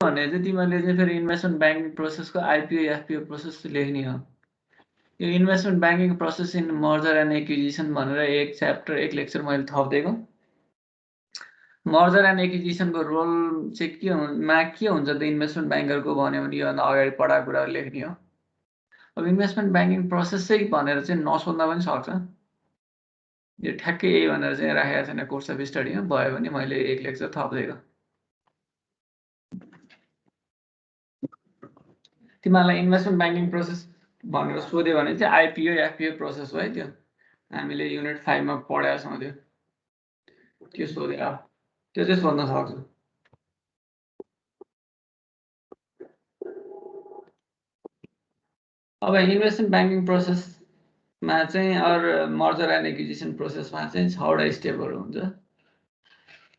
भने चाहिँ तिमीहरूले चाहिँ फेरि इन्भेस्टमेन्ट ब्याङ्किङ प्रोसेसको आइपिओ एफपिओ प्रोसेस लेख्ने हो। यो investment banking process in merger and acquisition भनेर एक च्याप्टर एक लेक्चर मैले थपिदिएको। मर्जर एन्ड एक्विजिसनको रोल चाहिँ के हुन्छ त इन्भेस्टमेन्ट ब्याङ्करको भन्यो भने योभन्दा अगाडि पढाएको कुराहरू लेख्ने हो। अब इन्भेस्टमेन्ट ब्याङ्किङ प्रोसेस चाहिँ भनेर चाहिँ नसोध्न पनि सक्छ। यो ठ्याक्कै यही भनेर चाहिँ राखेको छैन कोर्स अफ स्टडीमा, भयो भने मैले एक लेक्चर थपिदिएको। तिमीहरूलाई इन्भेस्टमेन्ट ब्याङ्किङ प्रोसेस भनेर सोध्यो भने चाहिँ आइपिओ एफपिओ प्रोसेस हो है। त्यो हामीले युनिट 5 मा पढाएको छौँ। त्यो सोधे अब त्यो चाहिँ सोध्न सक्छु। अब इन्भेस्टमेन्ट ब्याङ्किङ प्रोसेसमा चाहिँ अरू मर्जर एन्ड एक्विजिसन प्रोसेसमा चाहिँ 6वटा स्टेपहरू हुन्छ।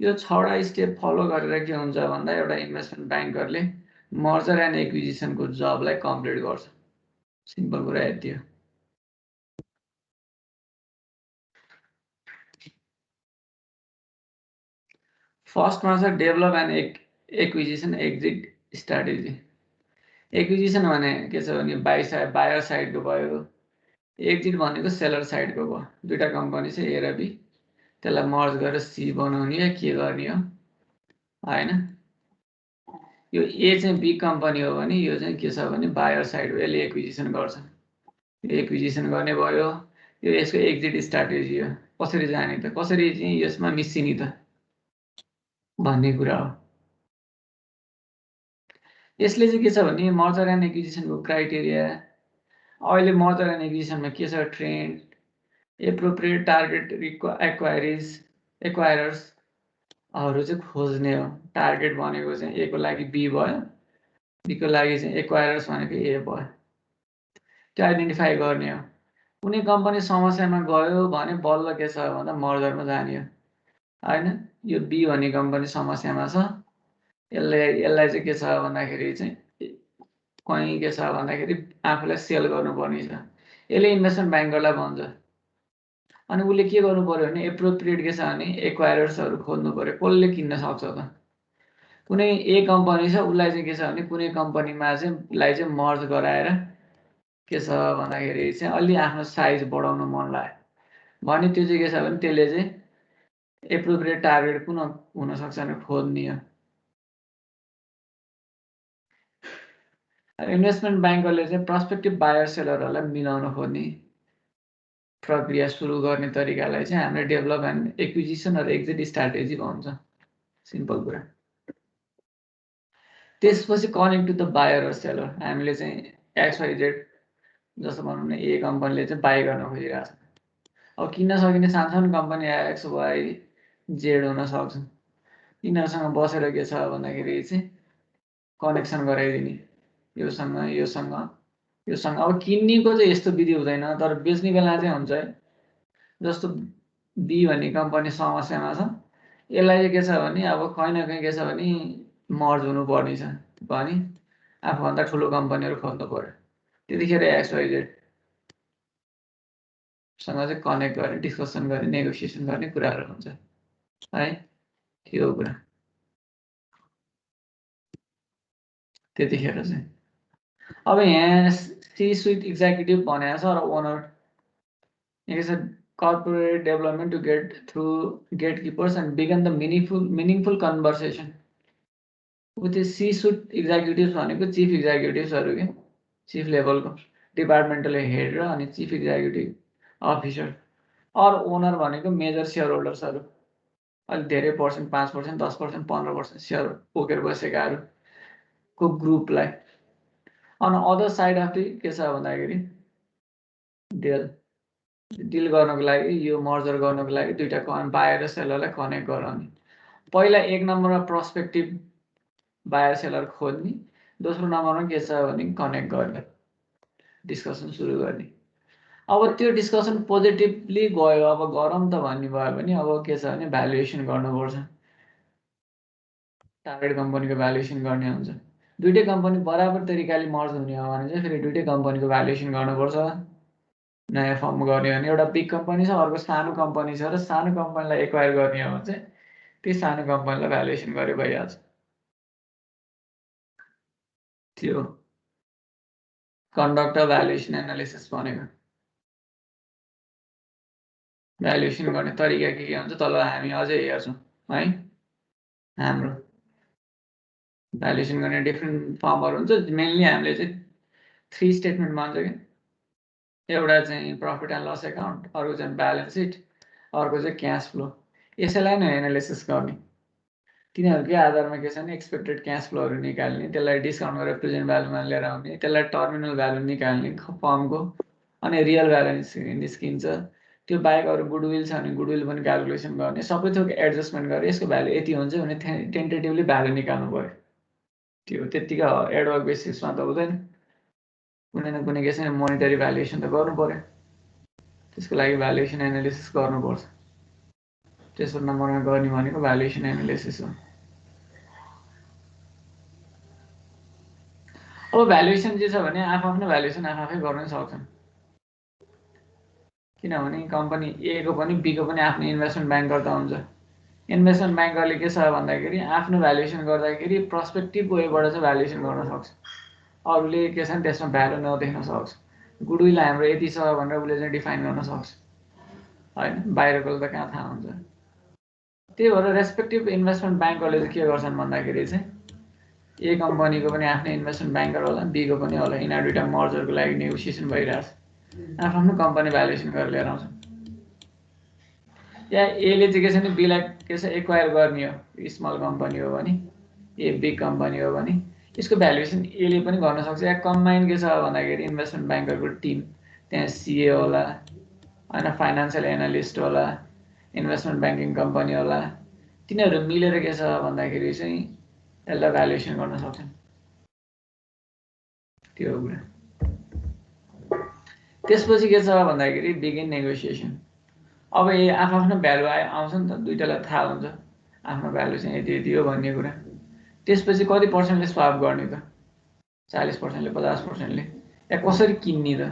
यो 6वटा स्टेप फलो गरेर के हुन्छ भन्दा एउटा इन्भेस्टमेन्ट ब्याङ्करले मर्जर एन्ड एक्विजिसनको जबलाई कम्प्लिट गर्छ। सिम्पल कुरा यति हो। फर्स्टमा छ develop and acquisition exit strategy. Acquisition भने के छ भने बायर साइडको भयो, एक्जिट भनेको सेलर साइडको भयो। दुईटा कम्पनी छ ए र बी, त्यसलाई मर्ज गरेर सी बनाउने या के गर्ने हो हैन। यो ए चाहिँ बी कम्पनी हो भने यो चाहिँ के छ भने बायर साइड हो, यसले एक्विजिसन गर्छ। एक्विजिसन गर्ने भयो। यो यसको एक्जिट स्ट्राटेजी हो। कसरी जाने त, कसरी चाहिँ यसमा मिसिने त भन्ने कुरा हो। यसले चाहिँ के छ भने मर्जर एन्ड एक्विजिसनको क्राइटेरिया, अहिले मर्जर एन्ड एक्विजिसनमा के छ ट्रेन्ड, एप्रोप्रिएट टार्गेट एक्वायरर्सहरू चाहिँ खोज्ने हो। टार्गेट भनेको चाहिँ ए को लागि बी भयो, बी को लागि चाहिँ एक्वायरर्स भनेको ए भयो। त्यो आइडेन्टिफाई गर्ने हो। कुनै कम्पनी समस्यामा गयो भने बल्ल के छ भन्दा मर्जरमा जाने हो हैन। यो बी भन्ने कम्पनी समस्यामा छ, यसलाई चाहिँ के छ भन्दाखेरि चाहिँ कहीँ के छ भन्दाखेरि आफूलाई सेल गर्नुपर्ने छ। यसले इन्भेस्टमेन्ट ब्याङ्करलाई भन्छ। अनि उसले के गर्नु पर्यो भने एप्रोप्रिएट के छ भने एक्वायरर्सहरू खोज्नु पर्यो। कसले किन्न सक्छ त। कुनै ए कम्पनी छ, उसलाई चाहिँ के छ भने कुनै कम्पनीमा चाहिँ मर्ज गराएर के छ भन्दाखेरि चाहिँ अलि आफ्नो साइज बढाउन मन लाग्यो भने त्यो चाहिँ के छ भने त्यसले चाहिँ एप्रोप्रिएट टार्गेट कुन हुनसक्छ भने खोज्ने हो। इन्भेस्टमेन्ट ब्याङ्करले चाहिँ प्रस्पेक्टिभ बायर सेलरहरूलाई मिलाउन खोज्ने प्रक्रिया सुरु गर्ने तरिकालाई चाहिँ हामीले डेभलप एन्ड एक्विजिसन र एक्जिट स्ट्राटेजी भन्छ। सिम्पल कुरा। त्यसपछि कनेक्ट टु द बायर र सेलर। हामीले चाहिँ XYZ जस्तो भनौँ न, ए कम्पनीले चाहिँ बाई गर्न खोजिरहेको छ। अब किन्न सकिने सानसानो कम्पनी XYZ हुन सक्छ। यिनीहरूसँग बसेर के छ भन्दाखेरि चाहिँ कनेक्सन गराइदिने योसँग। अब किन्नेको चाहिँ यस्तो विधि हुँदैन, तर बेच्ने बेला चाहिँ हुन्छ है। जस्तो बी भन्ने कम्पनी समस्यामा छ, यसलाई चाहिँ के छ भने अब कहीँ न कहीँ के छ भने मर्ज हुनुपर्ने छ भने आफूभन्दा ठुलो कम्पनीहरू खोज्नु पर्यो। त्यतिखेर XYZ सँग चाहिँ कनेक्ट गर्ने, डिस्कसन गर्ने, नेगोसिएसन गर्ने कुराहरू हुन्छ है। त्यो कुरा त्यतिखेर चाहिँ अब यहाँ सी सुइट एक्जिक्युटिभ भनेको छ र ओनर के छ corporate development to get through gatekeepers and begin the meaningful conversation with the C-suite executives भनेको chief executives-हरु के chief level को departmental head र अनि chief executive officer और owner भनेको major shareholders-हरु अलि धेरै पर्सेन्ट 5%, 10%, 15% शेयर बोकेर बसेकाहरु को ग्रुपलाई on other side of the के छ भन्दाखेरि डिल गर्नको लागि, यो मर्जर गर्नको लागि दुईटा बायर र सेलरलाई कनेक्ट गराउने। पहिला एक नम्बरमा प्रस्पेक्टिभ बायर सेलर खोज्ने, दोस्रो नम्बरमा के छ भने कनेक्ट गर्ने, डिस्कसन सुरु गर्ने। अब त्यो डिस्कसन पोजिटिभली गयो, अब गरौँ त भन्ने भयो भने अब के छ भने भ्यालुएसन गर्नुपर्छ। टार्गेट कम्पनीको भ्यालुएसन गर्ने हुन्छ। दुईटै कम्पनी बराबर तरिकाले मर्ज हुने हो भने चाहिँ फेरि दुईटै कम्पनीको भ्यालुएसन गर्नुपर्छ। नयाँ फर्म गर्ने भने एउटा बिग कम्पनी छ, अर्को सानो कम्पनी छ र सानो कम्पनीलाई एक्वायर गर्ने हो भने चाहिँ त्यो सानो कम्पनीलाई भ्यालुएसन गरे भइहाल्छ। थियो कन्डक्ट अफ भ्यालुएसन एनालिसिस भनेको। भ्यालुएसन गर्ने तरिका के हुन्छ तल हामी अझै हेर्छौँ है। हाम्रो भ्यालुएसन गर्ने डिफ्रेन्ट फर्महरू हुन्छ। मेनली हामीले चाहिँ 3 स्टेटमेन्ट भन्छ कि एउटा चाहिँ प्रफिट एन्ड लस एकाउन्ट, अर्को चाहिँ ब्यालेन्स सिट, अर्को चाहिँ क्यास फ्लो। यसैलाई नै एनालिसिस गर्ने। तिनीहरूकै आधारमा के छ भने एक्सपेक्टेड क्यास फ्लोहरू निकाल्ने, त्यसलाई डिस्काउन्ट गरेर प्रेजेन्ट भ्यालुमा लिएर आउने, त्यसलाई टर्मिनल भ्यालु निकाल्ने फर्मको, अनि रियल भ्यालु निस्किन्छ। त्यो बाहेक अरू गुडविल छ भने गुडविल पनि क्यालकुलेसन गर्ने, सबै थोक एडजस्टमेन्ट गरेर यसको भ्यालु यति हुन्छ भने टेन्टेटिभली भ्यालु निकाल्नु पऱ्यो। त्यो त्यत्तिकै एडवर्क बेसिसमा त हुँदैन, कुनै न कुनै केसमा मोनिटरी भ्यालुएसन त गर्नु पऱ्यो। त्यसको लागि भ्यालुएसन एनालिसिस गर्नुपर्छ। तेस्रो नम्बरमा गर्ने भनेको भ्यालुएसन एनालिसिस हो। अब भ्यालुएसन के छ भने आफ्नो भ्यालुएसन आफै गर्न सक्छन्। किनभने कम्पनी ए को पनि बी को पनि आफ्नो इन्भेस्टमेन्ट ब्याङ्कर त हुन्छ। इन्भेस्टमेन्ट ब्याङ्करले के छ भन्दाखेरि आफ्नो भ्यालुएसन गर्दाखेरि पर्सपेक्टिभ वेबाट चाहिँ भ्यालुएसन गर्न सक्छ। अरूले के छ भने त्यसमा भ्यालु नदेख्न सक्छ। गुडविल हाम्रो यति छ भनेर उसले चाहिँ डिफाइन गर्न सक्छ होइन, बाहिरको त कहाँ थाहा हुन्छ। त्यही भएर रेस्पेक्टिभ इन्भेस्टमेन्ट ब्याङ्करले चाहिँ के गर्छन् भन्दाखेरि चाहिँ ए कम्पनीको पनि आफ्नै इन्भेस्टमेन्ट ब्याङ्कर होला, बी को पनि होला, यिनीहरू दुईवटा मर्जरको लागि नेगोसिएसन भइरहेछ। आफ्नो कम्पनी भ्यालुएसन गरेर लिएर आउँछ। या एले चाहिँ के छ भने बीलाई के छ एक्वायर गर्ने हो, स्मल कम्पनी हो भने, ए बिग कम्पनी हो भने यसको भ्यालुएसन एले पनि गर्न सक्छ। या कम्बाइन के छ भन्दाखेरि इन्भेस्टमेन्ट ब्याङ्करको टिम, त्यहाँ सिए होला होइन, फाइनेन्सियल एनालिस्ट होला, इन्भेस्टमेन्ट ब्याङ्किङ कम्पनी होला, तिनीहरू मिलेर के छ भन्दाखेरि चाहिँ यसलाई भ्यालुएसन गर्न सक्छन्। त्यो हो कुरा। त्यसपछि के छ भन्दाखेरि बिगिन नेगोसिएसन। अब यो आफ्नो भ्यालु आउँछ नि त, दुईटालाई थाहा हुन्छ आफ्नो भ्यालु चाहिँ यति यति हो भन्ने कुरा। त्यसपछि कति पर्सेन्टले स्वाप गर्ने त, 40%ले 50%ले, या कसरी किन्ने त,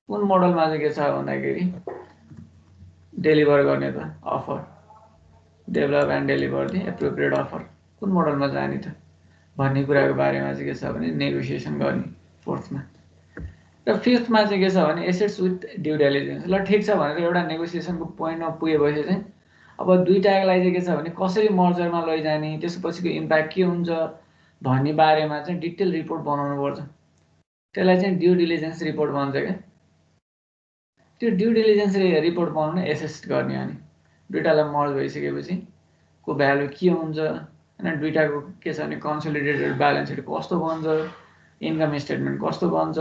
कुन मोडलमा चाहिँ के छ भन्दाखेरि डेलिभर गर्ने त offer, develop and deliver the appropriate offer, कुन मोडलमा जाने त भन्ने कुराको बारेमा चाहिँ के छ भने नेगोसिएसन गर्ने फोर्थमा। र फिफ्थमा चाहिँ के छ भने एसेट्स विथ ड्यु डिलिजेन्स। ल ठिक छ भनेर एउटा नेगोसिएसनको पोइन्टमा पुगेपछि चाहिँ अब दुईटालाई चाहिँ के छ भने कसरी मर्जरमा लैजाने, त्यसपछिको इम्प्याक्ट के हुन्छ भन्ने बारेमा चाहिँ डिटेल रिपोर्ट बनाउनु पर्छ। त्यसलाई चाहिँ ड्यु डिलिजेन्स रिपोर्ट भन्छ क्या। त्यो ड्यु डिलिजेन्स रिपोर्ट बनाउनु एसेस गर्ने। अनि दुईटालाई मर्ज भइसकेपछि को भ्यालु के हुन्छ होइन, दुईटाको के छ भने कन्सोलिडेटेड ब्यालेन्स सिट कस्तो बन्छ, इन्कम स्टेटमेन्ट कस्तो बन्छ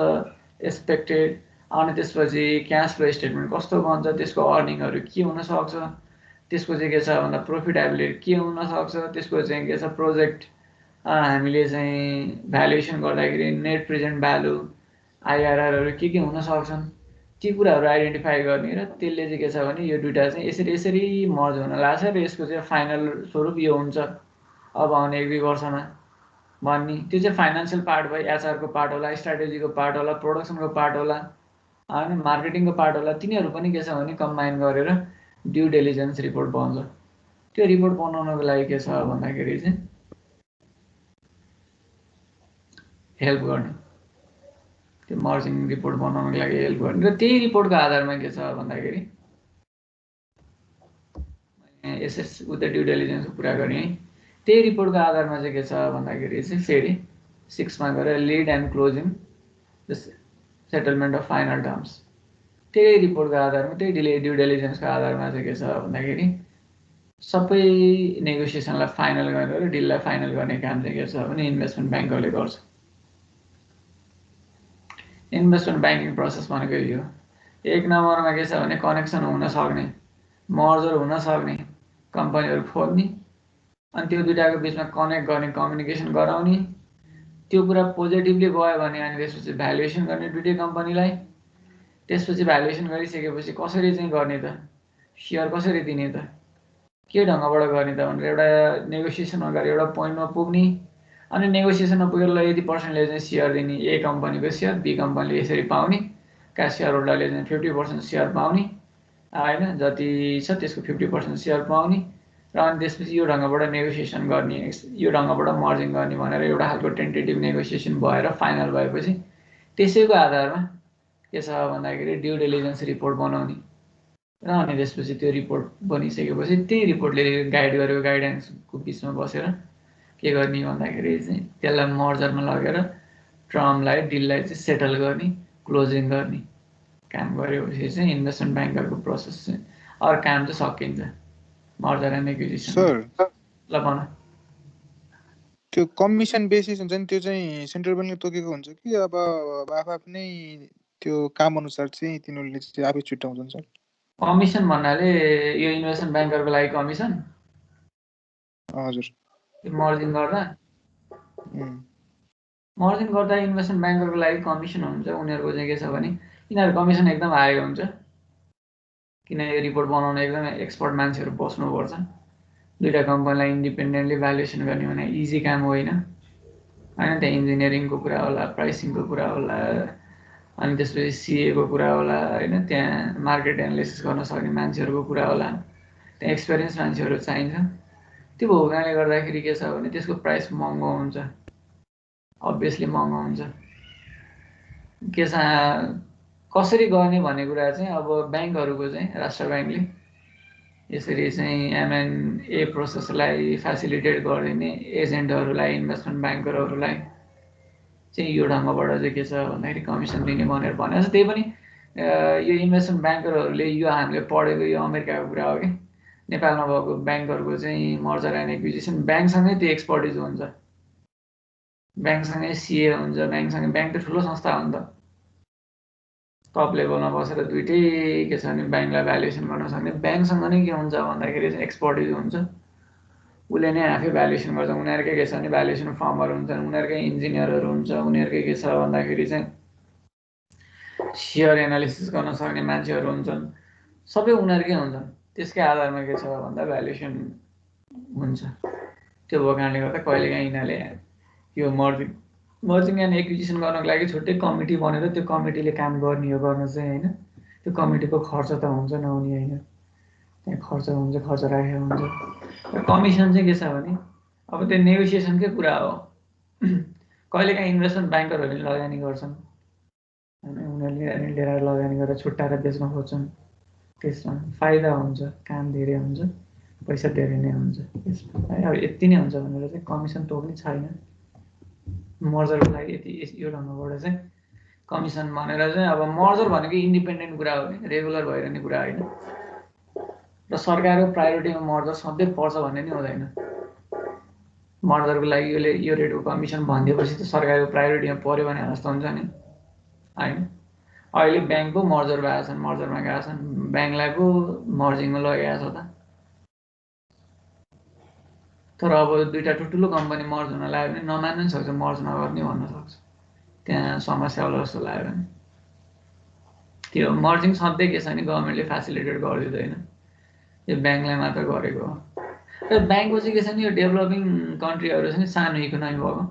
एक्सपेक्टेड, अनि त्यसपछि क्यास फ्लो स्टेटमेन्ट कस्तो बन्छ, त्यसको अर्निङहरू के हुनसक्छ, त्यसको चाहिँ के छ भन्दा प्रोफिटेबिलिटी के हुनसक्छ, त्यसको चाहिँ के छ प्रोजेक्ट हामीले चाहिँ भ्यालुएसन गर्दाखेरि नेट प्रेजेन्ट भ्यालु आइआरआरहरू के हुन सक्छन्, ती कुराहरू आइडेन्टिफाई गर्ने। र त्यसले चाहिँ के छ भने यो दुईटा चाहिँ यसरी यसरी मर्ज हुन लाग्छ र यसको चाहिँ फाइनल स्वरूप यो हुन्छ अब आउने 1-2 वर्षमा भन्ने। त्यो चाहिँ फाइनेन्सियल पार्ट भयो, एचआरको पार्ट होला, स्ट्राटेजीको पार्ट होला, प्रोडक्सनको पार्ट होला होइन, मार्केटिङको पार्ट होला। तिनीहरू पनि के छ भने कम्बाइन गरेर ड्यु डिलिजेन्स रिपोर्ट बन्छ। त्यो रिपोर्ट बनाउनको लागि के छ भन्दाखेरि चाहिँ हेल्प गर्ने, त्यो मर्जिङ रिपोर्ट बनाउनको लागि हेल्प गर्ने। र त्यही रिपोर्टको आधारमा के छ भन्दाखेरि एसेट्स विथ द ड्यु डिलिजेन्सको कुरा गर्ने है। त्यही रिपोर्टको आधारमा चाहिँ के छ भन्दाखेरि चाहिँ फेरि 6मा गएर lead and closing the settlement of final terms. त्यही रिपोर्टको आधारमा, त्यही ड्यु डिलिजेन्सको आधारमा चाहिँ के छ भन्दाखेरि सबै नेगोसिएसनलाई फाइनल गरेर डिललाई फाइनल गर्ने काम चाहिँ के छ भने इन्भेस्टमेन्ट ब्याङ्करले गर्छ। इन्भेस्टमेन्ट ब्याङ्किङ प्रोसेस भनेको यो। 1 नम्बरमा के छ भने कनेक्सन हुन सक्ने, मर्जर हुन सक्ने कम्पनीहरू खोज्ने, अनि त्यो दुईटाको बिचमा कनेक्ट गर्ने, कम्युनिकेसन गराउने। त्यो कुरा पोजिटिभली गयो भने अनि त्यसपछि भ्यालुएसन गर्ने दुईटै कम्पनीलाई। त्यसपछि भ्यालुएसन गरिसकेपछि कसरी चाहिँ गर्ने त, सेयर कसरी दिने त, के ढङ्गबाट गर्ने त भनेर एउटा नेगोसिएसन अगाडि एउटा पोइन्टमा पुग्ने। अनि नेगोसिएसनमा पुगेर ल यति पर्सेन्टले चाहिँ सेयर दिने, ए कम्पनीको सेयर बी कम्पनीले यसरी पाउने, का सेयर होल्डरले चाहिँ 50% सेयर पाउने होइन, जति छ त्यसको 50% सेयर पाउने। र अनि त्यसपछि यो ढङ्गबाट नेगोसिएसन गर्ने, यो ढङ्गबाट मर्जिङ गर्ने भनेर एउटा खालको टेन्टेटिभ नेगोसिएसन भएर फाइनल भएपछि त्यसैको आधारमा के छ भन्दाखेरि ड्यु डिलिजेन्स रिपोर्ट बनाउने र अनि त्यसपछि त्यो रिपोर्ट बनिसकेपछि त्यही रिपोर्टले गाइड गरेको गाइडेन्सको बिचमा बसेर के गर्ने भन्दाखेरि चाहिँ त्यसलाई मर्जरमा लगेर टर्मलाई डिललाई चाहिँ सेटल गर्ने, क्लोजिङ गर्ने काम गरेपछि चाहिँ इन्भेस्टमेन्ट ब्याङ्करको प्रोसेस चाहिँ अरू काम चाहिँ सकिन्छ मर्जर एन्ड एक्विजिसन। सर ल भन। त्यो कमिसन बेसिस हुन्छ नि त्यो चाहिँ सेन्ट्रल ब्याङ्कले तोकेको हुन्छ कि अब आफआफ्नै त्यो काम अनुसार चाहिँ तिनीहरूले चाहिँ आफै छुट्याउँछन् सर? कमिसन भन्नाले यो इन्भेस्टमेन्ट ब्याङ्करको लागि कमिसन? हजुर। मर्जिङ गर्दा इन्भेस्टमेन्ट ब्याङ्करको लागि कमिसन हुन्छ। उनीहरूको चाहिँ के छ भने यिनीहरू कमिसन एकदम हाई हुन्छ, किन यो रिपोर्ट बनाउन एकदम एक्सपर्ट मान्छेहरू बस्नुपर्छ। दुईवटा कम्पनीलाई इन्डिपेन्डेन्टली भ्यालुएसन गर्ने भने इजी काम होइन होइन। त्यहाँ इन्जिनियरिङको कुरा होला, प्राइसिङको कुरा होला, अनि त्यसपछि सिएको कुरा होला होइन, त्यहाँ मार्केट एनालिसिस गर्न सक्ने मान्छेहरूको कुरा होला, त्यहाँ एक्सपिरियन्स मान्छेहरू चाहिन्छ। त्यो भएको कारणले गर्दाखेरि के छ भने त्यसको प्राइस महँगो हुन्छ, अभियसली महँगो हुन्छ। के छ कसरी गर्ने भन्ने कुरा चाहिँ अब ब्याङ्कहरूको चाहिँ राष्ट्र ब्याङ्कले यसरी चाहिँ M&A प्रोसेसलाई फेसिलिटेट गरिदिने एजेन्टहरूलाई, इन्भेस्टमेन्ट ब्याङ्करहरूलाई चाहिँ यो ढङ्गबाट चाहिँ के छ भन्दाखेरि कमिसन दिने भनेर भनेको छ। त्यही पनि यो इन्भेस्टमेन्ट ब्याङ्करहरूले यो हामीले पढेको यो अमेरिकाको कुरा हो कि नेपालमा भएको ब्याङ्कहरूको चाहिँ मर्जर एन्ड एक्विजिसन ब्याङ्कसँगै त्यो एक्सपर्टिज हुन्छ, ब्याङ्कसँगै सिए हुन्छ, ब्याङ्क त ठुलो संस्था हो नि त। टप लेभलमा बसेर दुइटै के छ भने ब्याङ्कलाई भ्यालुएसन गर्न सक्ने ब्याङ्कसँग नै के हुन्छ भन्दाखेरि चाहिँ एक्सपर्टिज हुन्छ, उसले नै आफै भ्यालुएसन गर्छ। उनीहरूकै के छ भने भ्यालुएसन फर्महरू हुन्छन्, उनीहरूकै इन्जिनियरहरू हुन्छ, उनीहरूकै के छ भन्दाखेरि चाहिँ सेयर एनालिसिस गर्न सक्ने मान्छेहरू हुन्छन्, सबै उनीहरूकै हुन्छन्। त्यसकै आधारमा के छ भन्दा भ्यालुएसन हुन्छ। त्यो भएको कारणले गर्दा कहिलेकाहीँ यिनीहरूले यो मर्जिङ एन्ड एक्विजिसन गर्नको लागि छुट्टै कमिटी बनेर त्यो कमिटीले काम गर्ने हो गर्न चाहिँ होइन। त्यो कमिटीको खर्च त हुन्छ नहुने होइन, त्यहाँ खर्च हुन्छ, खर्च राखेको हुन्छ। र कमिसन चाहिँ के छ भने अब त्यो नेगोसिएसनकै कुरा हो। कहिलेकाहीँ इन्भेस्टमेन्ट ब्याङ्करहरूले लगानी गर्छन् होइन, उनीहरूले लिएर लगानी गरेर छुट्टाएर बेच्न खोज्छन्, त्यसमा फाइदा हुन्छ, काम धेरै हुन्छ, पैसा धेरै नै हुन्छ त्यसमा है। अब यति नै हुन्छ भनेर चाहिँ कमिसन तोक्ने छैन। मर्जरको लागि यति यो ढङ्गबाट चाहिँ कमिसन भनेर चाहिँ अब मर्जर भनेको इन्डिपेन्डेन्ट कुरा हो कि रेगुलर भइरहने कुरा होइन। र सरकारको प्रायोरिटीमा मर्जर सधैँ पर्छ भन्ने नै हुँदैन। मर्जरको लागि यो रेटको कमिसन भनिदिएपछि त सरकारको प्रायोरिटीमा पऱ्यो भने जस्तो हुन्छ नि होइन। अहिले ब्याङ्क पो मर्जर भएको छन्, मर्जरमा गएको छन्, ब्याङ्कलाई पो मर्जिङमा लगेको छ त। तर अब दुईवटा ठुल्ठुलो कम्पनी मर्ज हुन लाग्यो भने नमान्नु पनि सक्छ, मर्ज नगर्ने भन्न सक्छ, त्यहाँ समस्या होला जस्तो लाग्यो भने। त्यो मर्जिङ सधैँ के छ भने गभर्मेन्टले फेसिलिटेट गरिदिँदैन, यो ब्याङ्कलाई मात्र गरेको हो। र ब्याङ्कको चाहिँ के छ भने यो डेभलपिङ कन्ट्रीहरू छ नि, सानो इकोनोमी भएको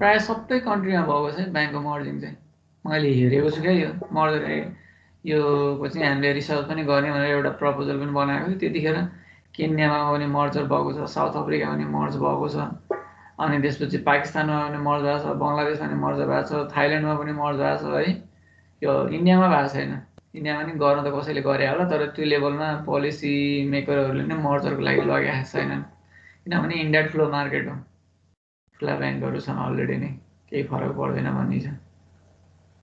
प्रायः सबै कन्ट्रीमा भएको छ ब्याङ्कको मर्जिङ चाहिँ। मैले हेरेको छु क्या यो मर्जर योको चाहिँ हामीले रिसर्च पनि गर्ने भनेर एउटा प्रपोजल पनि बनाएको थियो। त्यतिखेर केन्यामा पनि मर्जर भएको छ, साउथ अफ्रिकामा पनि मर्ज भएको छ, अनि त्यसपछि पाकिस्तानमा पनि मर्ज भएको छ, बङ्गलादेशमा पनि मर्ज भएको छ, थाइल्यान्डमा पनि मर्ज भएको छ है। यो इन्डियामा भएको छैन, इन्डियामा पनि गर्न त कसैले गरे होला, तर त्यो लेभलमा पोलिसी मेकरहरूले नै मर्जरको लागि लगाएको छैनन्। किनभने इन्डिया ठुलो मार्केट हो, ठुला ब्याङ्कहरू छन् अलरेडी नै, केही फरक पर्दैन भन्ने छ।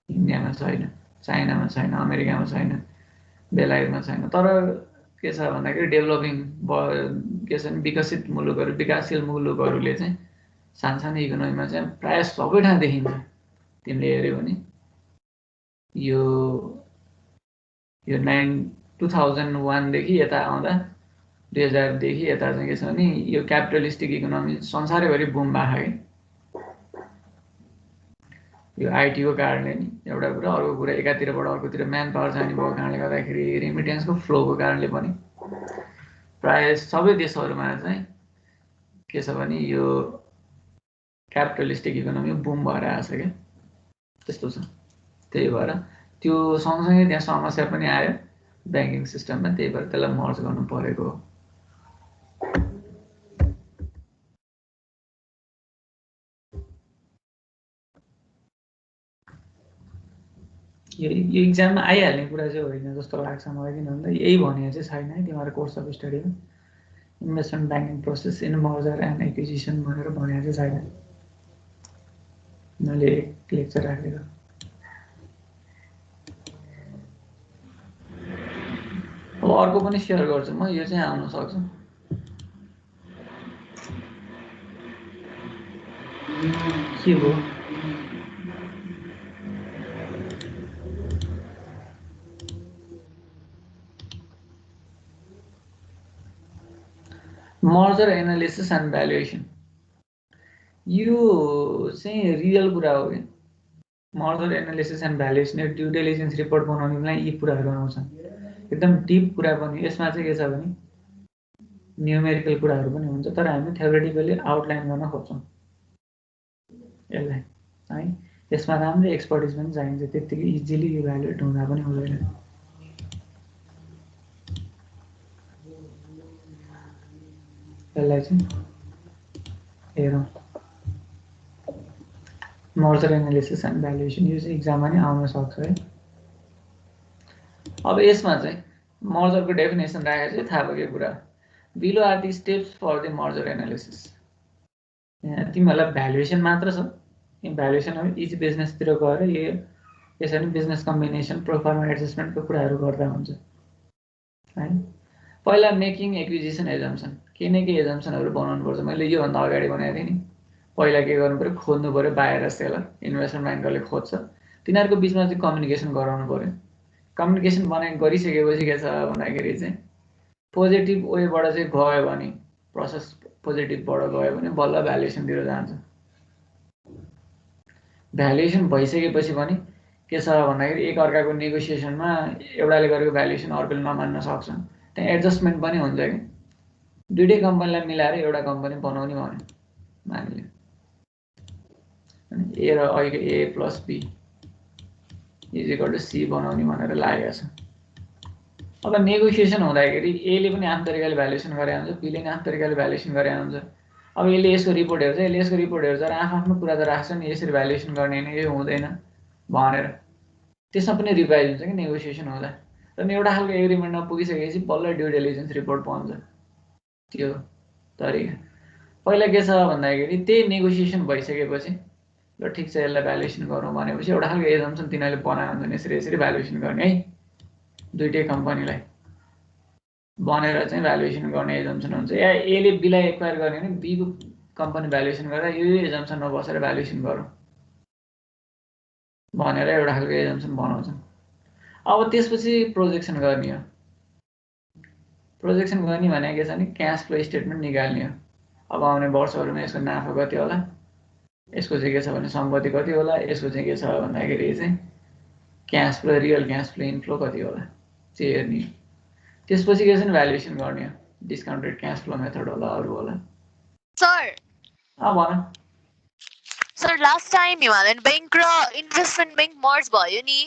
इन्डियामा छैन, चाइनामा छैन, अमेरिकामा छैन, बेलायतमा छैन। तर के छ भन्दाखेरि डेभलपिङ के छ भने विकसित मुलुकहरू, विकासशील मुलुकहरूले चाहिँ सानसानो इकोनोमीमा चाहिँ प्रायः सबै ठाउँ देखिन्छ। तिमीले हेऱ्यौ भने यो 2001 देखि यता आउँदा 2000 देखि यता चाहिँ के छ भने यो क्यापिटलिस्टिक इकोनोमी संसारैभरि बुम भएको कि यो आइटीको कारणले नि एउटा कुरा, अर्को कुरा एकातिरबाट अर्कोतिर म्यान पावर जाने भएको कारणले गर्दाखेरि रेमिटेन्सको फ्लोको कारणले पनि प्रायः सबै देशहरूमा चाहिँ के छ भने यो क्यापिटलिस्टिक इकोनोमी बुम भएर आएको छ क्या, त्यस्तो छ। त्यही भएर त्यो सँगसँगै त्यहाँ समस्या पनि आयो ब्याङ्किङ सिस्टममा, त्यही भएर त्यसलाई मर्ज गर्नु परेको हो। यो इक्जाममा आइहाल्ने कुरा चाहिँ होइन जस्तो लाग्छ मलाई, किन भन्दा यही भनेको चाहिँ छैन है तिमीहरू कोर्स अफ स्टडीमा। Investment banking process in merger and acquisition भनेर भनेको चाहिँ छैन। मैले एक लेक्चर राखेको। अब अर्को पनि सेयर गर्छु म, यो चाहिँ आउन सक्छ। के भयो? मर्जर एनालिसिस एन्ड भ्यालुएसन, यो चाहिँ रियल कुरा हो कि merger analysis and valuation due diligence report बनाउने बेला यी कुराहरू आउँछन्। एकदम डिप कुरा पनि। यसमा चाहिँ के छ भने न्युमेरिकल कुराहरू पनि हुन्छ, तर हामी थ्योरेटिकली आउटलाइन गर्न खोज्छौँ यसलाई है। यसमा राम्रै एक्सपर्टिज पनि चाहिन्छ, त्यत्तिकै इजिली इभ्यालुएट हुँदा पनि हुँदैन। यसलाई चाहिँ हेरौँ, मर्जर एनालिसिस एन्ड भ्यालुएसन, यो चाहिँ इक्जाममा नि आउन सक्छ है। अब यसमा चाहिँ मर्जरको डेफिनेसन राखेको चाहिँ थाहा भयो कुरा। Below are the steps for the merger analysis. यहाँ तिमीहरूलाई भ्यालुएसन मात्र छ, भ्यालुएसन अब इच बिजनेसतिर गएर यो यसरी बिजनेस कम्बिनेसन प्रोफर्मा एडजस्टमेन्टको कुराहरू गर्दा हुन्छ है। पहिला मेकिङ एक्विजिसन एजम्सन, केही न केही एजम्सनहरू बनाउनुपर्छ। मैले योभन्दा अगाडि बनाएको थिएँ नि, पहिला के गर्नु पऱ्यो, खोज्नु पऱ्यो बाहिर सेलर, इन्भेस्टमेन्ट ब्याङ्करले खोज्छ, तिनीहरूको बिचमा चाहिँ कम्युनिकेसन गराउनु पऱ्यो। कम्युनिकेसन गरिसकेपछि के छ भन्दाखेरि चाहिँ पोजिटिभ वेबाट चाहिँ गयो भने, प्रोसेस पोजिटिभबाट गयो भने बल्ल भ्यालुएसनतिर जान्छ। भ्यालुएसन भइसकेपछि पनि के छ भन्दाखेरि एक अर्काको नेगोसिएसनमा एउटाले गरेको भ्यालुएसन अर्कोले नमान्न सक्छ, त्यहाँ एडजस्टमेन्ट पनि हुन्छ कि दुईटै कम्पनीलाई मिलाएर एउटा कम्पनी बनाउने भन्यो मानिले, ए र अहिले A plus B is equal to C बनाउने भनेर लागेको छ। अब नेगोसिएसन हुँदाखेरि एले पनि आफ्नो तरिकाले भ्यालुएसन गरे हुन्छ, बीले पनि आफ्नो तरिकाले भ्यालुएसन गरे हुन्छ। अब यसले यसको रिपोर्ट हेर्छ, यसले यसको रिपोर्ट हेर्छ र आफ्नो कुरा त राख्छ नि, यसरी भ्यालुएसन गर्ने नि, यो हुँदैन भनेर त्यसमा पनि रिभाइज हुन्छ कि नेगोसिएसन हुँदा। र एउटा खालको एग्रिमेन्टमा पुगिसकेपछि बल्ल ड्यु डिलिजेन्स रिपोर्ट बन्छ। त्यो तरिका पहिला के छ भन्दाखेरि त्यही नेगोसिएसन भइसकेपछि ल ठिक छ यसलाई भ्यालुएसन गरौँ भनेपछि एउटा खालको एजम्सन तिनीहरूले बनाएको हुन्छन्, यसरी यसरी भ्यालुएसन गर्ने है, दुईटै कम्पनीलाई भनेर चाहिँ भ्यालुएसन गर्ने एजम्सन हुन्छ। या एले बीलाई एक्वायर गर्ने भने बीको कम्पनी भ्यालुएसन गर्दा यो एजम्सनमा बसेर भ्यालुएसन गरौँ भनेर एउटा खालको एजम्सन बनाउँछन्। अब त्यसपछि प्रोजेक्सन गर्ने हो। प्रोजेक्सन गर्ने भनेको के छ भने क्यास फ्लो स्टेटमेन्ट निकाल्ने हो। अब आउने वर्षहरूमा यसको नाफा कति होला, यसको चाहिँ के छ भने सम्पत्ति कति होला, यसको चाहिँ के छ भन्दाखेरि चाहिँ cash flow, real cash flow inflow कति होला चाहिँ हेर्ने। त्यसपछि के छ भने भ्यालुएसन गर्ने हो, डिस्काउन्टेड क्यास फ्लो मेथड होला, अरू होला। सर भन sir, last time Himalayan bank र इन्भेस्टमेन्ट बैंक मर्ज भयो नि,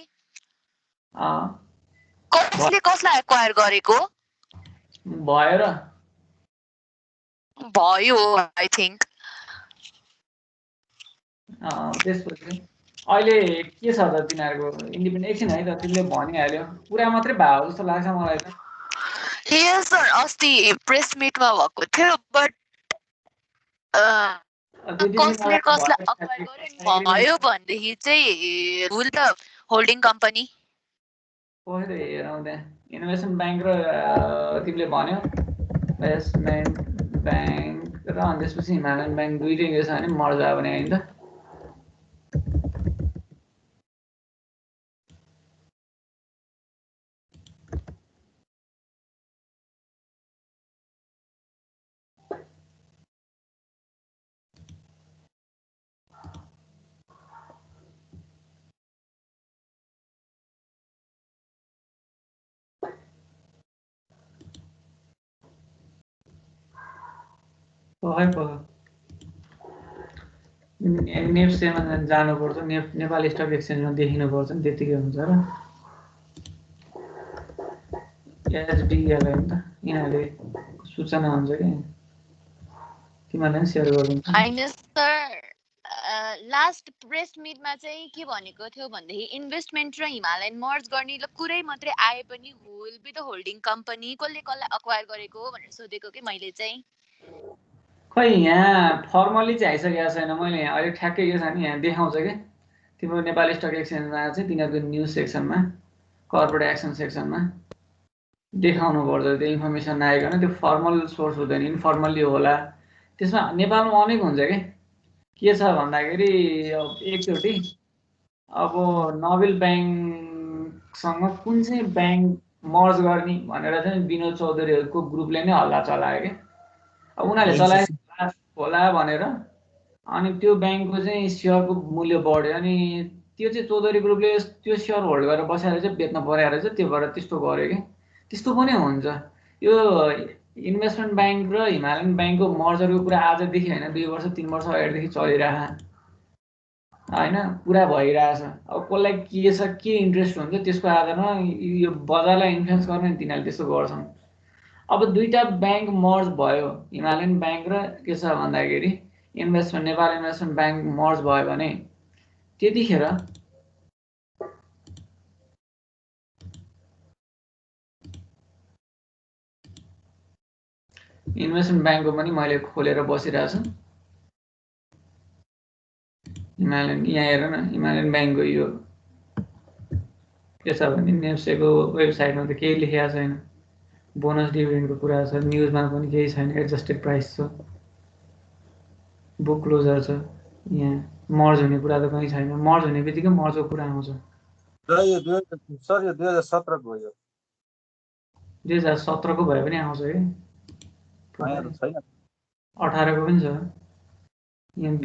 कसले कसलाई एक्वायर गरेको भयो आई थिंक। त्यसपछि अहिले के छ त तिनीहरूको इन्डिपेन्डेन्ट एकछिन है त, तिमीले भनिहाल्यो कुरा मात्रै भयो जस्तो लाग्छ मलाई त। यस सर, अस्ति प्रेस मिटमा भएको थियो, बट कसले कसलाई एक्वायर गर्यो भयो भनेदेखि चाहिँ हुल त होल्डिङ कम्पनी खोइ त हेरौँ त्यहाँ इन्भेस्टमेन्ट ब्याङ्क र तिमीले भन्यो इन्भेस्टमेन्ट ब्याङ्क र अनि त्यसपछि हिमालयन ब्याङ्क दुईटै के छ भने मर्ज भयो भने होइन त। नेप्सेमा जानुपर्छ, नेपाल स्टक एक्सचेन्जमा देखिनुपर्छ नि, त्यतिकै हुन्छ र। एचडिएलआई नि त यिनीहरूले सूचना हुन्छ कि तिमीहरूलाई पनि सेयर गरिदिन्छ। होइन सर, लास्ट प्रेस मिटमा चाहिँ के भनेको थियो भन्दाखेरि इन्भेस्टमेन्ट र हिमालयन मर्ज गर्ने कुरै मात्रै आए पनि will be the holding company कसले कसलाई अक्वायर गरेको भनेर सोधेको कि मैले चाहिँ खै यहाँ फर्मली चाहिँ आइसकेको छैन मैले अहिले ठ्याक्कै के छ नि यहाँ देखाउँछ कि तिम्रो नेपाली स्टक एक्सचेन्जमा चाहिँ तिनीहरूको न्युज सेक्सनमा कर्पोरेट एक्सन सेक्सनमा देखाउनु पर्छ त्यो इन्फर्मेसन आइकन त्यो फर्मल सोर्स हुँदैन इन्फर्मल्ली होला त्यसमा नेपालमा अनेक हुन्छ के छ भन्दाखेरि एकचोटि अब नोबेल ब्याङ्कसँग कुन चाहिँ ब्याङ्क मर्ज गर्ने भनेर चाहिँ विनोद चौधरीहरूको ग्रुपले नै हल्ला चलायो कि अब उनीहरूले चलाए होला भनेर अनि त्यो ब्याङ्कको चाहिँ सेयरको मूल्य बढ्यो अनि त्यो चाहिँ चौधरी ग्रुपले त्यो सेयर होल्ड गरेर बसेर चाहिँ बेच्न पर्यो रहेछ त्यो भएर त्यस्तो गर्यो कि त्यस्तो पनि हुन्छ यो इन्भेस्टमेन्ट ब्याङ्क र हिमालयन ब्याङ्कको मर्जरको कुरा आजदेखि होइन 2 वर्ष 3 वर्ष अगाडिदेखि चलिरहेको होइन पुरा भइरहेछ अब कसलाई के छ के इन्ट्रेस्ट हुन्छ त्यसको आधारमा यो बजारलाई इन्फ्लुएन्स गर्ने तिनीहरूले त्यस्तो गर्छन् अब दुईटा ब्याङ्क मर्ज भयो हिमालयन ब्याङ्क र के छ भन्दाखेरि नेपाल इन्भेस्टमेन्ट ब्याङ्क मर्ज भयो भने त्यतिखेर इन्भेस्टमेन्ट ब्याङ्कको पनि मैले खोलेर बसिरहेको छु हिमालयन यहाँ हेर न हिमालयन ब्याङ्कको यो के छ भने नेप्सेको वेबसाइटमा त केही लेखेको छैन बोनस डिभिडेन्डको कुरा छ न्युजमा पनि केही छैन एडजस्टेड प्राइस छ बुक क्लोजर छ यहाँ मर्ज हुने कुरा त कहीँ छैन मर्ज हुने बित्तिकै मर्जको कुरा आउँछ यो 2017 को हो 2017 को भए पनि आउँछ कि छैन 18 को पनि छ यहाँ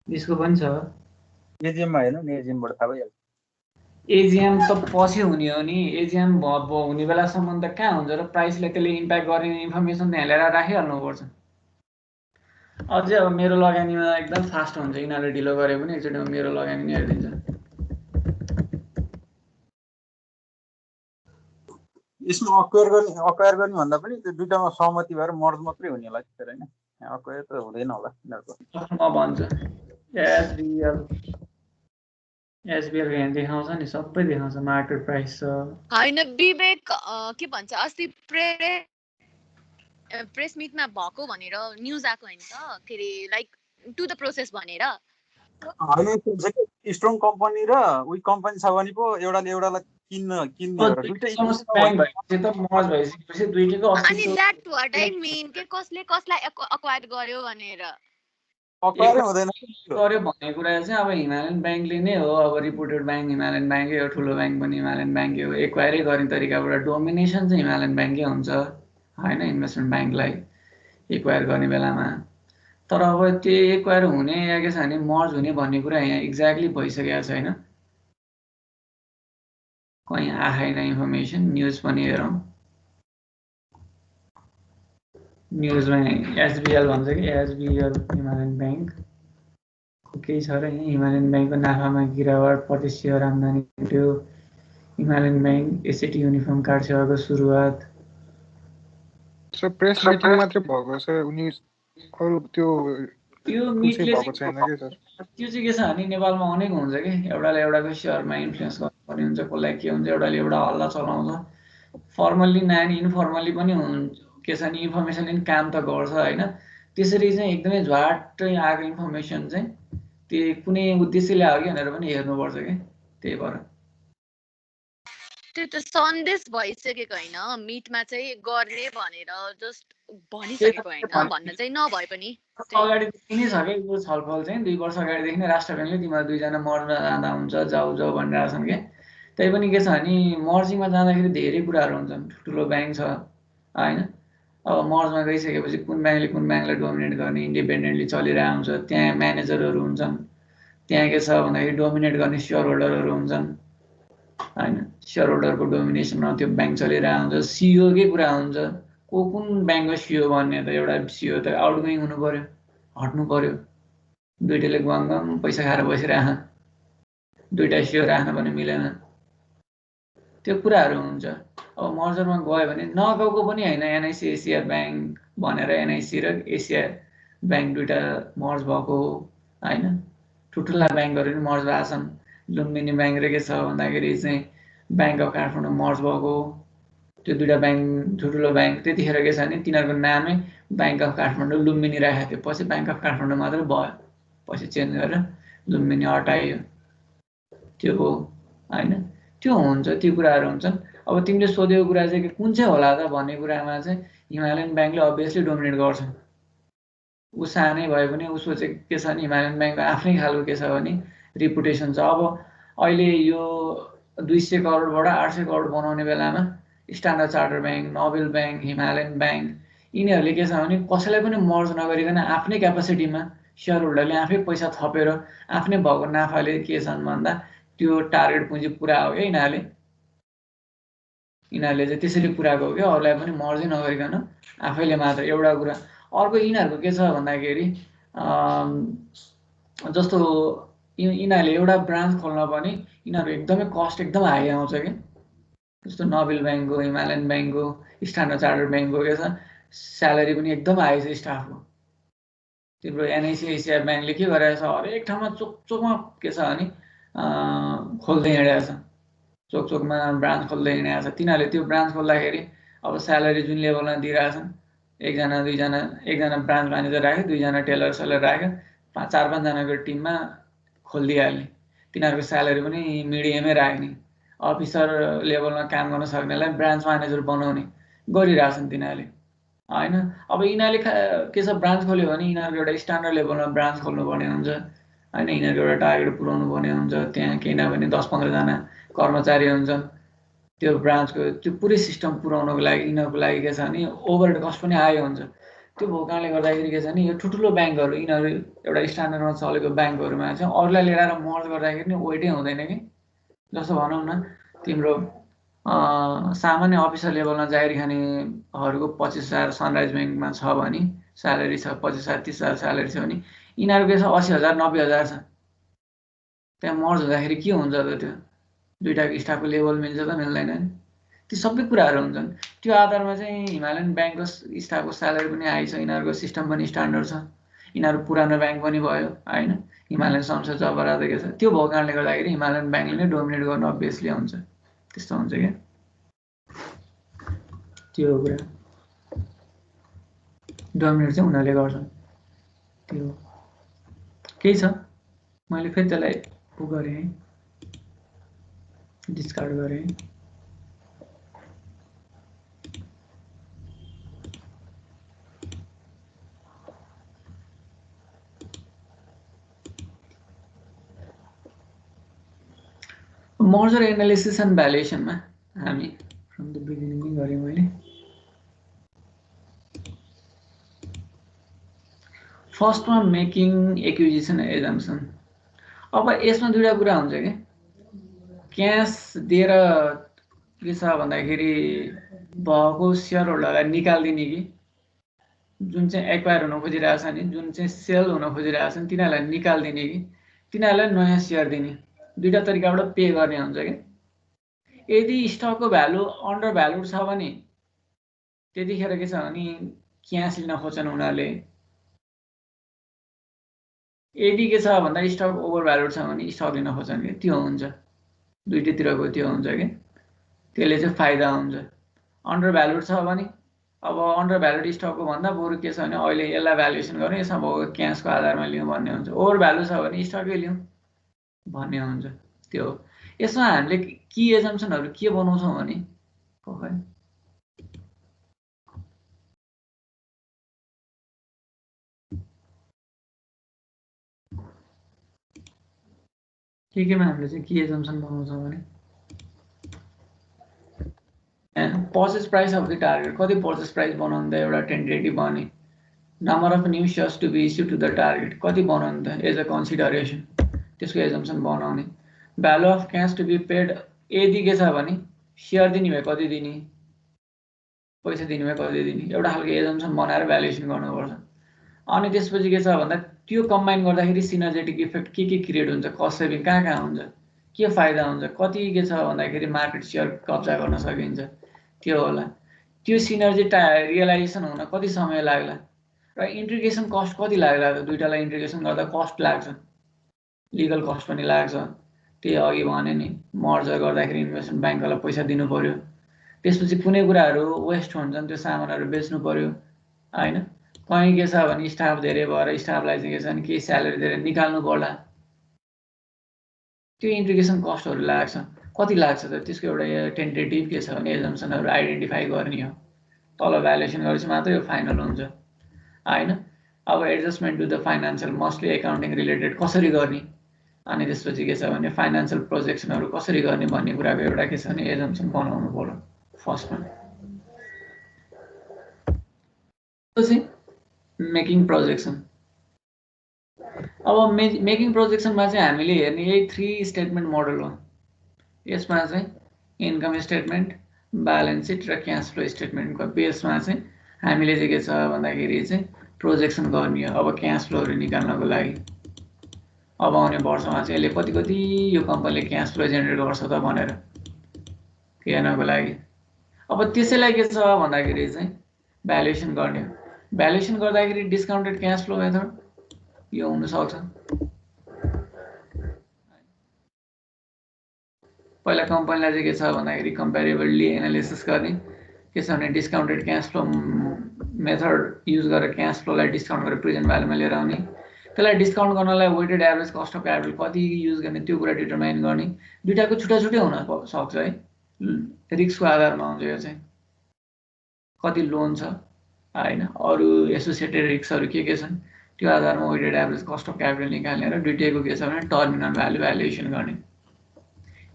20 को पनि छ एजिएममा हेर्नु नि एजिएमबाट थाहा भइहाल्छ एजिएम त पछि हुने हो नि एजिएम हुने बेलासम्म त कहाँ हुन्छ र प्राइसले त्यसले इम्प्याक्ट गर्ने इन्फर्मेसन त्यहाँ ल्याएर राखिहाल्नुपर्छ अझै अब मेरो लगानीमा एकदम फास्ट हुन्छ यिनीहरूले ढिलो गरे पनि एकचोटि मेरो लगानी नै हेरिदिन्छ यसमा अक्वायर गर्ने भन्दा पनि त्यो दुईटामा सहमति भएर मर्ज मात्रै हुने होला त्यसरी हैन अक्वायर त हुँदैन होला यिनीहरूको म भन्छु एसबिएल यहाँ देखाउँछ नि सबै देखाउँछ मार्केट प्राइस छ हैन विवेक के भन्छ अस्ति प्रेस मिटमा भएको भनेर न्युज आएको हैन त के रे लाइक टु द प्रोसेस भनेर हैन स्ट्रङ कम्पनी र उही कम्पनी छ भने पो एउटालाई किन्ने हो र दुईटै ब्याङ्क भएपछि त मर्ज भइसकेपछि दुईटैको अनि द्याट व्हाट आई मीन के कसले कसलाई अक्वायर गर्यो भनेर अक्वायर हुँदैन गर्यो भन्ने कुरा चाहिँ अब हिमालयन ब्याङ्कले नै हो अब रिपोर्टेड ब्याङ्क हिमालयन ब्याङ्कै हो ठुलो ब्याङ्क पनि हिमालयन ब्याङ्कै हो एक्वायरै गर्ने तरिकाबाट डोमिनेसन चाहिँ हिमालयन ब्याङ्कै हुन्छ होइन इन्भेस्टमेन्ट ब्याङ्कलाई एक्वायर गर्ने बेलामा तर अब त्यो एक्वायर हुने या के छ भने मर्ज हुने भन्ने कुरा यहाँ एक्ज्याक्टली भइसकेको छैन कहीँ आएन इन्फर्मेसन न्युज पनि हेरौँ न्युजमा एसबिएल भन्छ कि एसबिएल हिमालयन ब्याङ्क केही छ र यहाँ हिमालयन ब्याङ्कको नाफामा गिरावट प्रति सेयर आम्दानी घट्यो Himalayan bank SAT uniform card सेवाको सुरुवात प्रेस मिटिङ मात्रै भएको छ न्युज अरु त्यो मिटले भएको छैन के सर त्यो चाहिँ के छ भने नेपालमा अनेक हुन्छ कि एउटाले एउटाको सेयरमा इन्फ्लुएन्स गर्नुपर्ने हुन्छ कसलाई के हुन्छ एउटाले एउटा हल्ला चलाउँछ फर्मल्ली नानी इन्फर्मल्ली पनि हुन्छ के छ नि इन्फर्मेसन पनि काम त गर्छ होइन त्यसरी चाहिँ एकदमै झ्वाटै आएको इन्फर्मेसन चाहिँ त्यो कुनै उद्देश्यले आयो कि भनेर पनि हेर्नुपर्छ कि त्यही भएर त्यो त सन्देश भइसकेको हैन मिटमा चाहिँ गर्ने भनेर जस्ट भनिसकेको हैन भन्न चाहिँ नभए पनि अगाडिदेखि नै छ कि यो छलफल चाहिँ 2 वर्ष अगाडिदेखि नै राष्ट्र ब्याङ्कले तिमीहरू दुईजना मर्न जाँदा हुन्छ जाऊ भनेर आछन् के त्यही पनि के छ भने मर्जिङमा जाँदाखेरि धेरै कुराहरू हुन्छन् ठुलो ब्याङ्क छ होइन अब मर्जमा गइसकेपछि कुन ब्याङ्कलाई डोमिनेट गर्ने इन्डिपेन्डेन्टली चलिरहेको हुन्छ त्यहाँ म्यानेजरहरू हुन्छन् त्यहाँ के छ भन्दाखेरि डोमिनेट गर्ने सेयर होल्डरहरू हुन्छन् होइन सेयर होल्डरको डोमिनेसनमा त्यो ब्याङ्क चलिरहेको हुन्छ सिइओकै कुरा हुन्छ कुन ब्याङ्कको सिइओ भन्ने त एउटा सिइओ त आउटगोइङ हुनु पर्यो हट्नु पर्यो दुइटैले गम पैसा खाएर बसिरह दुईटा सिइओ राख्न पनि मिलेन त्यो कुराहरू हुन्छ अब मर्जरमा गयो भने नगएको पनि होइन एनआइसी एसिया ब्याङ्क भनेर एनआइसी र एसिया ब्याङ्क दुईटा मर्ज भएको होइन, ठुल्ठुला ब्याङ्कहरू पनि मर्ज भएको छन्। लुम्बिनी ब्याङ्क र के छ भन्दाखेरि चाहिँ ब्याङ्क अफ काठमाडौँ मर्ज भएको, त्यो दुईटा ब्याङ्क ठुल्ठुलो ब्याङ्क त्यतिखेर के छ भने तिनीहरूको नामै ब्याङ्क अफ काठमाडौँ लुम्बिनी राखेको थियो, पछि ब्याङ्क अफ काठमाडौँ मात्रै भयो, पछि चेन्ज गरेर लुम्बिनी हटाइयो, त्यो हो होइन। त्यो हुन्छ, त्यो कुराहरू हुन्छन्। अब तिमीले सोधेको कुरा चाहिँ कुन चाहिँ होला त भन्ने कुरामा चाहिँ हिमालयन ब्याङ्कले अभियसली डोमिनेट गर्छ। ऊ सानै भए पनि उसको चाहिँ के छ भने हिमालयन ब्याङ्कको आफ्नै खालको के छ भने रिपुटेसन छ। अब अहिले यो 200 करोडबाट 800 करोड बनाउने बेलामा standard chartered bank, Nobel bank, Himalayan bank यिनीहरूले के छ भने कसैलाई पनि मर्ज नगरिकन आफ्नै क्यापासिटीमा सेयर होल्डरले आफै पैसा थपेर आफ्नै भएको नाफाले के छन् भन्दा त्यो टार्गेट पुँजी पुरा हो क्या यिनीहरूले चाहिँ त्यसरी पुऱ्याएको हो क्या, अरूलाई पनि मर्जै नगरिकन आफैले मात्र। एउटा कुरा अर्को यिनीहरूको के छ भन्दाखेरि जस्तो यिनीहरूले एउटा ब्रान्च खोल्न पनि यिनीहरू एकदमै कस्ट एकदम हाई आउँछ क्या। जस्तो नोबेल ब्याङ्कको, हिमालयन ब्याङ्कको, स्ट्यान्डर्ड चार्टर्ड ब्याङ्कको के छ स्यालेरी पनि एकदम हाई छ स्टाफको। तिम्रो एनआइसिआइसिआई ब्याङ्कले के गरेको छ हरेक ठाउँमा चोकचोकमा के छ भने खोल्दै हिँडेको छ, चोकचोकमा ब्रान्च खोल्दै हिँडेको छ। तिनीहरूले त्यो ब्रान्च खोल्दाखेरि अब स्यालेरी जुन लेभलमा दिइरहेछन्, एकजना ब्रान्च म्यानेजर राख्यो, 2जना टेलर सेलर राख्यो, 4-5जनाको टिममा खोलिदिइहाल्ने। तिनीहरूको स्यालेरी पनि मिडियमै राख्ने, अफिसर लेभलमा काम गर्न सक्नेलाई ब्रान्च म्यानेजर बनाउने गरिरहेछन् तिनीहरूले होइन। अब यिनीहरूले के छ ब्रान्च खोल्यो भने यिनीहरूको एउटा स्ट्यान्डर्ड लेभलमा ब्रान्च खोल्नुपर्ने हुन्छ होइन, यिनीहरूको एउटा टार्गेट पुऱ्याउनु पर्ने हुन्छ त्यहाँ, किनभने 10-15जना कर्मचारी हुन्छन्। त्यो ब्रान्चको त्यो पुरै सिस्टम पुऱ्याउनको लागि यिनीहरूको लागि के छ भने ओभरहेड कस्ट पनि हाई हुन्छ। त्यो भएको कारणले गर्दाखेरि के छ भने यो ठुल्ठुलो ब्याङ्कहरू यिनीहरू एउटा स्ट्यान्डर्डमा चलेको ब्याङ्कहरूमा चाहिँ अरूलाई लिएर मर्ज गर्दाखेरि नि वेटै हुँदैन कि। जस्तो भनौँ न तिम्रो सामान्य अफिसर लेभलमा जागिर खानेहरूको 25,000 सनराइज ब्याङ्कमा छ भने स्यालेरी छ, 25,000 30,000 स्यालेरी छ भने यिनीहरूको के छ 80,000 90,000 छ। त्यहाँ मर्ज हुँदाखेरि के हुन्छ त, त्यो दुईटाको स्टाफको लेभल मिल्छ त मिल्दैन नि। ती सबै कुराहरू हुन्छन्। त्यो आधारमा चाहिँ हिमालयन ब्याङ्कको स्टाफको स्यालेरी पनि हाई छ, यिनीहरूको सिस्टम पनि स्ट्यान्डर्ड छ, यिनीहरू पुरानो ब्याङ्क पनि भयो होइन। हिमालयन संसद जबरा के छ त्यो भएको कारणले गर्दाखेरि हिमालयन ब्याङ्कले नै डोमिनेट गर्नु अभियसली हुन्छ, त्यस्तो हुन्छ क्या। त्यो कुरा डोमिनेट चाहिँ उनीहरूले गर्छन्। त्यो केही छ, मैले फेरि त्यसलाई उ गरेँ, डिस्कार्ड गरेँ। मर्जर एनालिसिस एन्ड भ्यालुएसनमा हामी फ्रम द बिगिनिङ गरेँ मैले। फर्स्टमा मेकिङ एक्विजिसन एजम्सन। अब यसमा दुईवटा कुरा हुन्छ कि क्यास दिएर के छ भन्दाखेरि भएको सेयर होल्डरलाई निकालिदिने कि जुन चाहिँ एक्वायर हुन खोजिरहेछ नि, जुन चाहिँ सेल हुन खोजिरहेछन् तिनीहरूलाई निकालिदिने कि तिनीहरूलाई नयाँ सेयर दिने, दुईवटा तरिकाबाट पे गर्ने हुन्छ कि। यदि स्टकको भ्यालु अन्डर भ्यालुड छ भने त्यतिखेर के छ भने क्यास लिन खोज्छन् उनीहरूले। यदि के छ भन्दा स्टक ओभर भ्यालुड छ भने स्टक लिन खोज्छन् कि, त्यो हुन्छ दुईटैतिरको त्यो हुन्छ कि, त्यसले चाहिँ फाइदा हुन्छ। अन्डर भ्यालुड छ भने अब अन्डर भ्यालुड स्टकको भन्दा बरु के छ भने अहिले यसलाई भ्यालुएसन गर्ने, यसमा भएको क्यासको आधारमा लिउँ भन्ने हुन्छ। ओभर भ्यालु छ भने स्टकै लिउँ भन्ने हुन्छ। त्यो हो। यसमा हामीले की एजम्सनहरू के बनाउँछौँ भने केमा हामीले चाहिँ की एजम्सन बनाउँछौँ भने purchase price of the target, कति पर्चेस प्राइस बनाउनु त एउटा टेन्टेटिभ भने, number of new shares to be issue to the target कति बनाउनु त एज अ कन्सिडरेसन, त्यसको एजम्सन बनाउने। Value of cash to be paid, यदि के छ भने सेयर दिने भए कति दिने, पैसा दिने भए कति दिने, एउटा खालको एजम्सन बनाएर भ्यालुएसन गर्नुपर्छ। अनि त्यसपछि के छ भन्दा त्यो कम्बाइन गर्दाखेरि सिनर्जेटिक इफेक्ट के क्रिएट हुन्छ, कस्ट सेभिङ कहाँ हुन्छ, के फाइदा हुन्छ, कति के छ भन्दाखेरि मार्केट सेयर कब्जा गर्न सकिन्छ, त्यो होला। त्यो सिनर्जी रियलाइजेसन हुन कति समय लाग्ला, र इन्टिग्रेसन कस्ट कति लाग्ला त दुईटालाई इन्टिग्रेसन गर्दा कस्ट लाग्छ लिगल कस्ट पनि लाग्छ त्यही अघि भने नि मर्जर गर्दाखेरि इन्भेस्टमेन्ट ब्याङ्कलाई पैसा दिनु पर्यो त्यसपछि कुनै कुराहरू वेस्ट हुन्छन् त्यो सामानहरू बेच्नु पर्यो हैन कहीँ के छ भने स्टाफ धेरै भएर स्टाफलाई चाहिँ के छ भने केही स्यालेरी धेरै निकाल्नु पर्ला त्यो इन्टिग्रेसन कस्टहरू लाग्छ कति लाग्छ त त्यसको एउटा टेन्टेटिभ के छ भने एजम्सनहरू आइडेन्टिफाई गर्ने हो तल भ्यालुएसन गरेपछि मात्रै यो फाइनल हुन्छ हैन अब adjustment to the financial mostly accounting related कसरी गर्ने अनि त्यसपछि के छ भने फाइनान्शियल प्रोजेक्सनहरू कसरी गर्ने भन्ने कुराको एउटा के छ भने एजम्सन बनाउनु पर्यो फर्स्टमा त्यसपछि मेकिङ प्रोजेक्सन अब मेकिङ प्रोजेक्सनमा चाहिँ हामीले हेर्ने यही 3 स्टेटमेन्ट मोडल हो यसमा चाहिँ इन्कम स्टेटमेन्ट ब्यालेन्स सिट र क्याश फ्लो स्टेटमेन्टको बेसमा चाहिँ हामीले चाहिँ के छ भन्दाखेरि चाहिँ प्रोजेक्सन गर्ने हो अब क्याश फ्लोहरू निकाल्नको लागि अब आउने वर्षमा चाहिँ यसले कति कति यो कम्पनीले क्याश फ्लो जेनेरेट गर्छ त भनेर हेर्नको लागि अब त्यसैलाई के छ भन्दाखेरि चाहिँ भ्यालुएसन गर्ने हो भ्यालुएसन गर्दाखेरि डिस्काउन्टेड क्याश फ्लो मेथड यो हुन सक्छ पहिला कम्पनीलाई चाहिँ के छ भन्दाखेरि कम्पेरेबली एनालिसिस गर्ने के छ भने discounted cash flow method use गरेर क्याश फ्लोलाई डिस्काउन्ट गरेर प्रेजेन्ट भ्यालुमा लिएर आउने त्यसलाई डिस्काउन्ट गर्नलाई weighted average cost of capital कति युज गर्ने त्यो कुरा डिटरमाइन गर्ने दुईटाको छुट्टा छुट्टै हुन सक्छ है रिस्कको आधारमा हुन्छ यो चाहिँ कति लोन छ हैन अरु एसोसिएटेड रिस्कहरू के छन् त्यो आधारमा weighted average cost of capital निकाल्ने र दुईटैको के छ भने टर्मिनल भ्यालु भ्यालुएसन गर्ने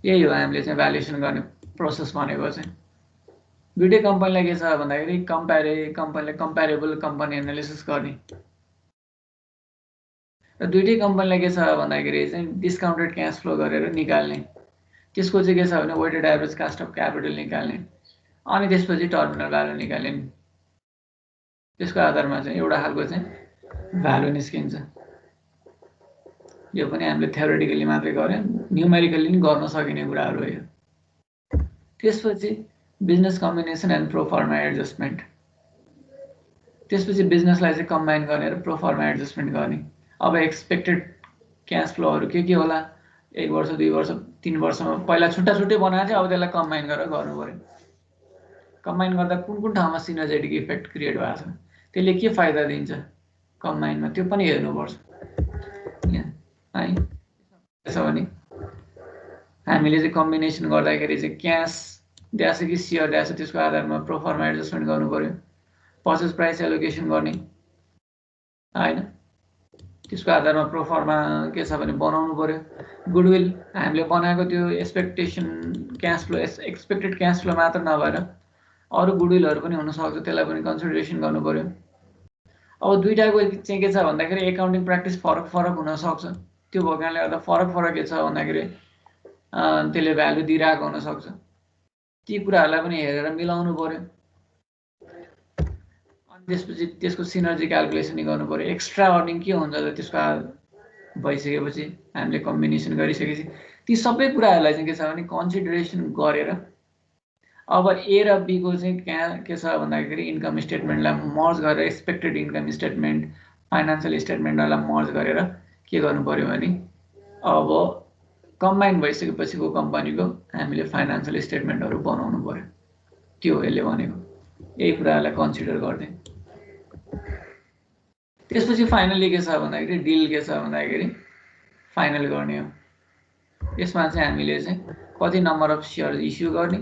यही हो हामीले चाहिँ भ्यालुएसन गर्ने प्रोसेस भनेको चाहिँ दुईटै कम्पनीलाई के छ भन्दाखेरि कम्पनीले कम्पेरेबल कम्पनी एनालिसिस गर्ने र दुईटै कम्पनीलाई के छ भन्दाखेरि चाहिँ डिस्काउन्टेड क्याश फ्लो गरेर निकाल्ने त्यसको चाहिँ के छ भने weighted average cost of capital निकाल्ने अनि त्यसपछि टर्मिनल भ्यालु निकाल्ने त्यसको आधारमा चाहिँ एउटा खालको चाहिँ भ्यालु निस्किन्छ यो पनि हामीले थ्योरेटिकली मात्रै गर्यौं न्युमेरिकली पनि गर्न सकिने कुराहरू हो यो त्यसपछि business combination and pro pharma adjustment त्यसपछि बिजनेसलाई चाहिँ कम्बाइन गर्ने र प्रो फर्मा एडजस्टमेन्ट गर्ने अब एक्सपेक्टेड क्याश फ्लोहरू के होला 1 वर्ष 2 वर्ष 3 वर्षमा पहिला छुट्टा छुट्टै बनाएको थियो अब त्यसलाई कम्बाइन गरेर गर्नु पर्यो कम्बाइन गर्दा कुन ठाउँमा सिनर्जेटिक इफेक्ट क्रिएट भएको छ त्यसले के फाइदा दिन्छ कम्बाइनमा त्यो पनि हेर्नुपर्छ है त्यसो भने हामीले चाहिँ कम्बिनेसन गर्दाखेरि चाहिँ क्याश ड्यास कि शेयर ड्यास त्यसको आधारमा प्रो फर्मा एडजस्टमेन्ट गर्नु पर्यो पर्चेज प्राइस एलोकेसन गर्ने हैन त्यसको आधारमा प्रो फर्मा के छ भने बनाउनु पर्यो गुडविल हामीले बनाएको त्यो एक्सपेक्टेड क्याश फ्लो मात्र नभएर अरु गुडविलहरु पनि हुन सक्छ त्यसलाई पनि कन्सिडरेसन गर्नु पर्यो अब दुईटाको चाहिँ के छ भन्दाखेरि एकाउन्टिङ प्र्याक्टिस फरक हुन सक्छ त्यो भएकाले गर्दा फरक के छ भन्दाखेरि त्यसले भ्यालु दिइराको हुन सक्छ ती कुराहरुलाई पनि हेरेर मिलाउनु पर्यो अनि त्यसपछि त्यसको सिनर्जी क्याल्कुलेसन गर्नु पर्यो एक्स्ट्रा अर्निङ के हुन्छ त त्यसको भइसकेपछि हामीले कम्बिनेसन गरिसकेपछि ती सबै कुराहरुलाई चाहिँ के छ भने कन्सिडरेसन गरेर अब ए र बी को चाहिँ के छ भन्दाखेरि इन्कम स्टेटमेन्टलाई मर्ज गरेर एक्सपेक्टेड इन्कम स्टेटमेन्ट फाइनान्शियल स्टेटमेन्टलाई मर्ज गरेर के गर्नु पर्यो भने अब कम्बाइन भइसकेपछिको कम्पनीको हामीले फाइनान्शियल स्टेटमेन्टहरु बनाउनु पर्यो त्यो यसले भनेको यही कुरालाई कन्सिडर गर्दै त्यसपछि फाइनली के छ भन्दाखेरि डिल के छ भन्दाखेरि फाइनल गर्ने हो यसमा चाहिँ हामीले चाहिँ कति नम्बर अफ शेयर इस्यु गर्ने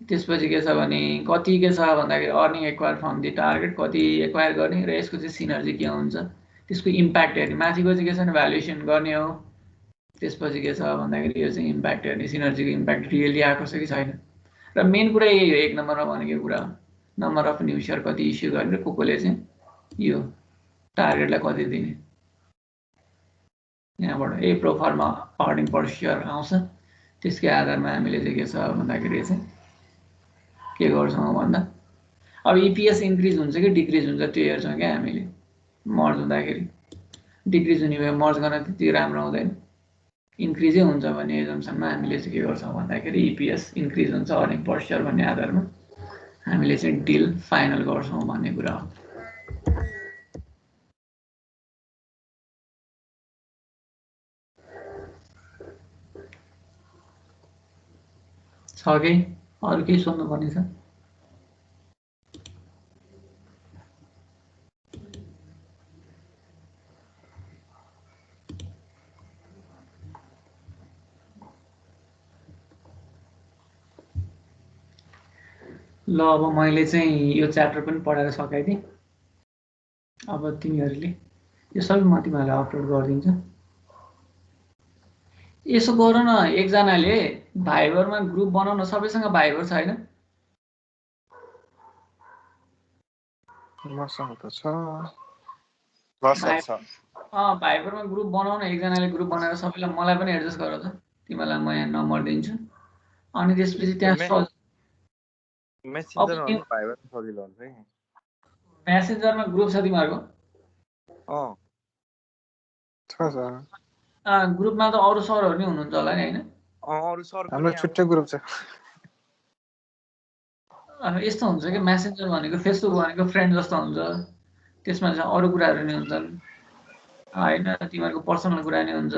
त्यसपछि के छ भने कति के छ भन्दाखेरि earning acquire from the target कति एक्वायर गर्ने र यसको चाहिँ सिनर्जी के हुन्छ त्यसको इम्प्याक्ट हेर्ने माथिको चाहिँ के छ भने भ्यालुएसन गर्ने हो त्यसपछि के छ भन्दाखेरि यो चाहिँ इम्प्याक्ट हेर्ने सिनर्जीको इम्प्याक्ट रियली आएको छ कि छैन र मेन कुरा यही हो एक नम्बरमा भनेको कुरा नम्बर अफ न्यू शेयर कति इस्यु गर्ने र कोले चाहिँ यो टार्गेटलाई कति दिने यहाँबाट a pro forma earning per share आउँछ त्यसकै आधारमा हामीले चाहिँ के छ भन्दाखेरि चाहिँ के गर्छौं भन्दा अब ईपीएस इन्क्रिज हुन्छ कि डिक्रिज हुन्छ त्यो हेर्छौं के हामीले मर्ज हुँदाखेरि डिक्रिज हुने भए मर्ज गर्न त्यति राम्रो हुँदैन इन्क्रिजै हुन्छ भने एजम्सनमा हामीले चाहिँ के गर्छौं भन्दाखेरि ईपीएस इन्क्रिज हुन्छ अर्निङ पर शेयर भन्ने आधारमा हामीले चाहिँ डिल फाइनल गर्छौं भन्ने कुरा हो छ कि अरू केही सोध्नुपर्ने छ? ल अब मैले चाहिँ यो च्याप्टर पनि पढाएर सकाइदिएँ। अब तिमीहरूले यो सबै म तिमीहरूलाई अपलोड गरिदिन्छु। यसो गर न, एकजनाले भाइबरमा ग्रुप बनाउन, सबैसँग भाइबर छैन? मसँग त छ। भाइबरमा ग्रुप बनाउन, एकजनाले ग्रुप बनाएर सबैलाई मलाई पनि एडजस्ट गर त। तिमीलाई म यहाँ नम्बर दिन्छु अनि त्यसपछि त्यहाँ मेसेन्जरमा ग्रुप छ तिमीहरूको? छ सर। ग्रुपमा त अरू सरहरू नि हुनुहुन्छ होला नि हैन? हाम्रो छुट्टै ग्रुप छ। यस्तो हुन्छ कि मेसेन्जर भनेको फेसबुक भनेको फ्रेन्ड जस्तो हुन्छ, त्यसमा चाहिँ अरू कुराहरू नि हुन्छन् हैन, तिमीहरूको पर्सनल कुरा नि हुन्छ।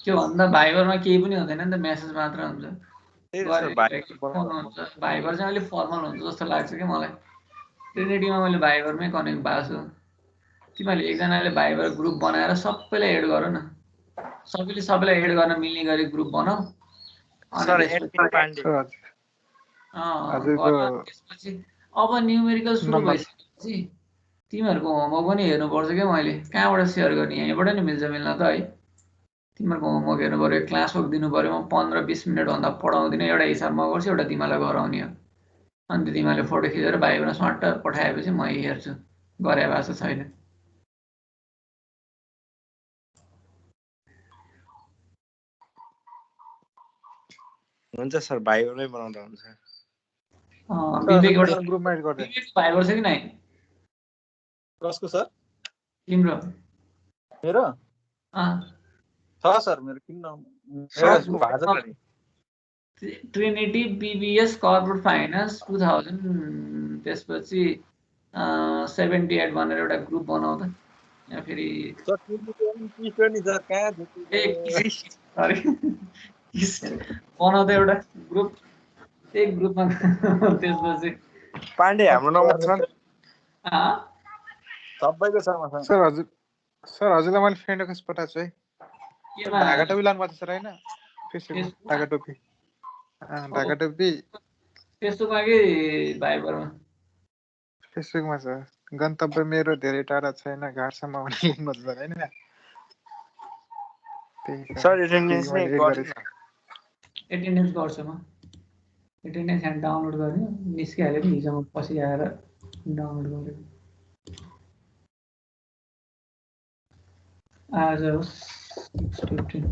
त्यो भन्दा भाइबरमा केही पनि हुँदैन नि त, मेसेज मात्र हुन्छ, फोन हुन्छ। भाइबर चाहिँ अलिक फर्मल हुन्छ जस्तो लाग्छ कि मलाई। ट्रिनिटीमा मैले भाइबरमै कनेक्ट भएको छु। तिमीहरूले एकजनाले भाइबर ग्रुप बनाएर सबैलाई एड गर न, सबैलाई एड गर्न मिल्ने गरी ग्रुप बनाऊ अनि त्यसपछि अब न्युमेरिकल सुरु भइसकेपछि तिमीहरूको होमवर्क पनि हेर्नुपर्छ क्या। मैले कहाँबाट सेयर गर्ने? यहीँबाट नि मिल्छ मिल्न त है। तिमीहरूको होमवर्क हेर्नु पऱ्यो, क्लास वर्क दिनु पऱ्यो। म 15-20 मिनटभन्दा पढाउँदिनँ, एउटा हिसाबमा गर्छु, एउटा तिमीलाई गराउने हो। अनि तिमीहरूले फोटो खिचेर भाइबरमा स्वाट्ट पठाएपछि म हेर्छु गरे भएको छ छैन। हुन्छ सर, भाइबरमै बनाउँदा हुन्छ। विवेकबाट ग्रुपमा एड गर्दै। विवेक भाइबर छ कि नै? कसको सर? तिम्रो? मेरो? छ सर, मेरो किन नहुनु? ट्रिनिटी बीबीएस कर्पोरेट फाइनान्स 2000 त्यसपछि 78 भनेर एउटा ग्रुप बनाऊ त। यहाँ फेरि बनाऊ त एउटा ग्रुप, एक ग्रुपमा। त्यसपछि पाण्डे हाम्रो नम्बर छ सबैको छ मसँग। सर हजुर, सर हजुरलाई मैले फ्रेन्ड रिक्वेस्ट पठाएको छु है। ढाका टोपी लानु पर्छ सर हैन? फेसबुकमा ढाका टोपी। ढाका टोपी फेसबुकमा कि भाइबरमा? फेसबुकमा छ। गन्तव्य मेरो धेरै टाढा छैन, घाटसम्म भने लेख्नु पर्छ हैन? सर एटेन्डेन्स नै गर्छु न। एटेन्डेन्स गर्छु म। एटेन्डेन्स यहाँ डाउनलोड गर्ने, निस्किहाल्यो नि हिजो म पछि आएर डाउनलोड गरेँ। आज 6:15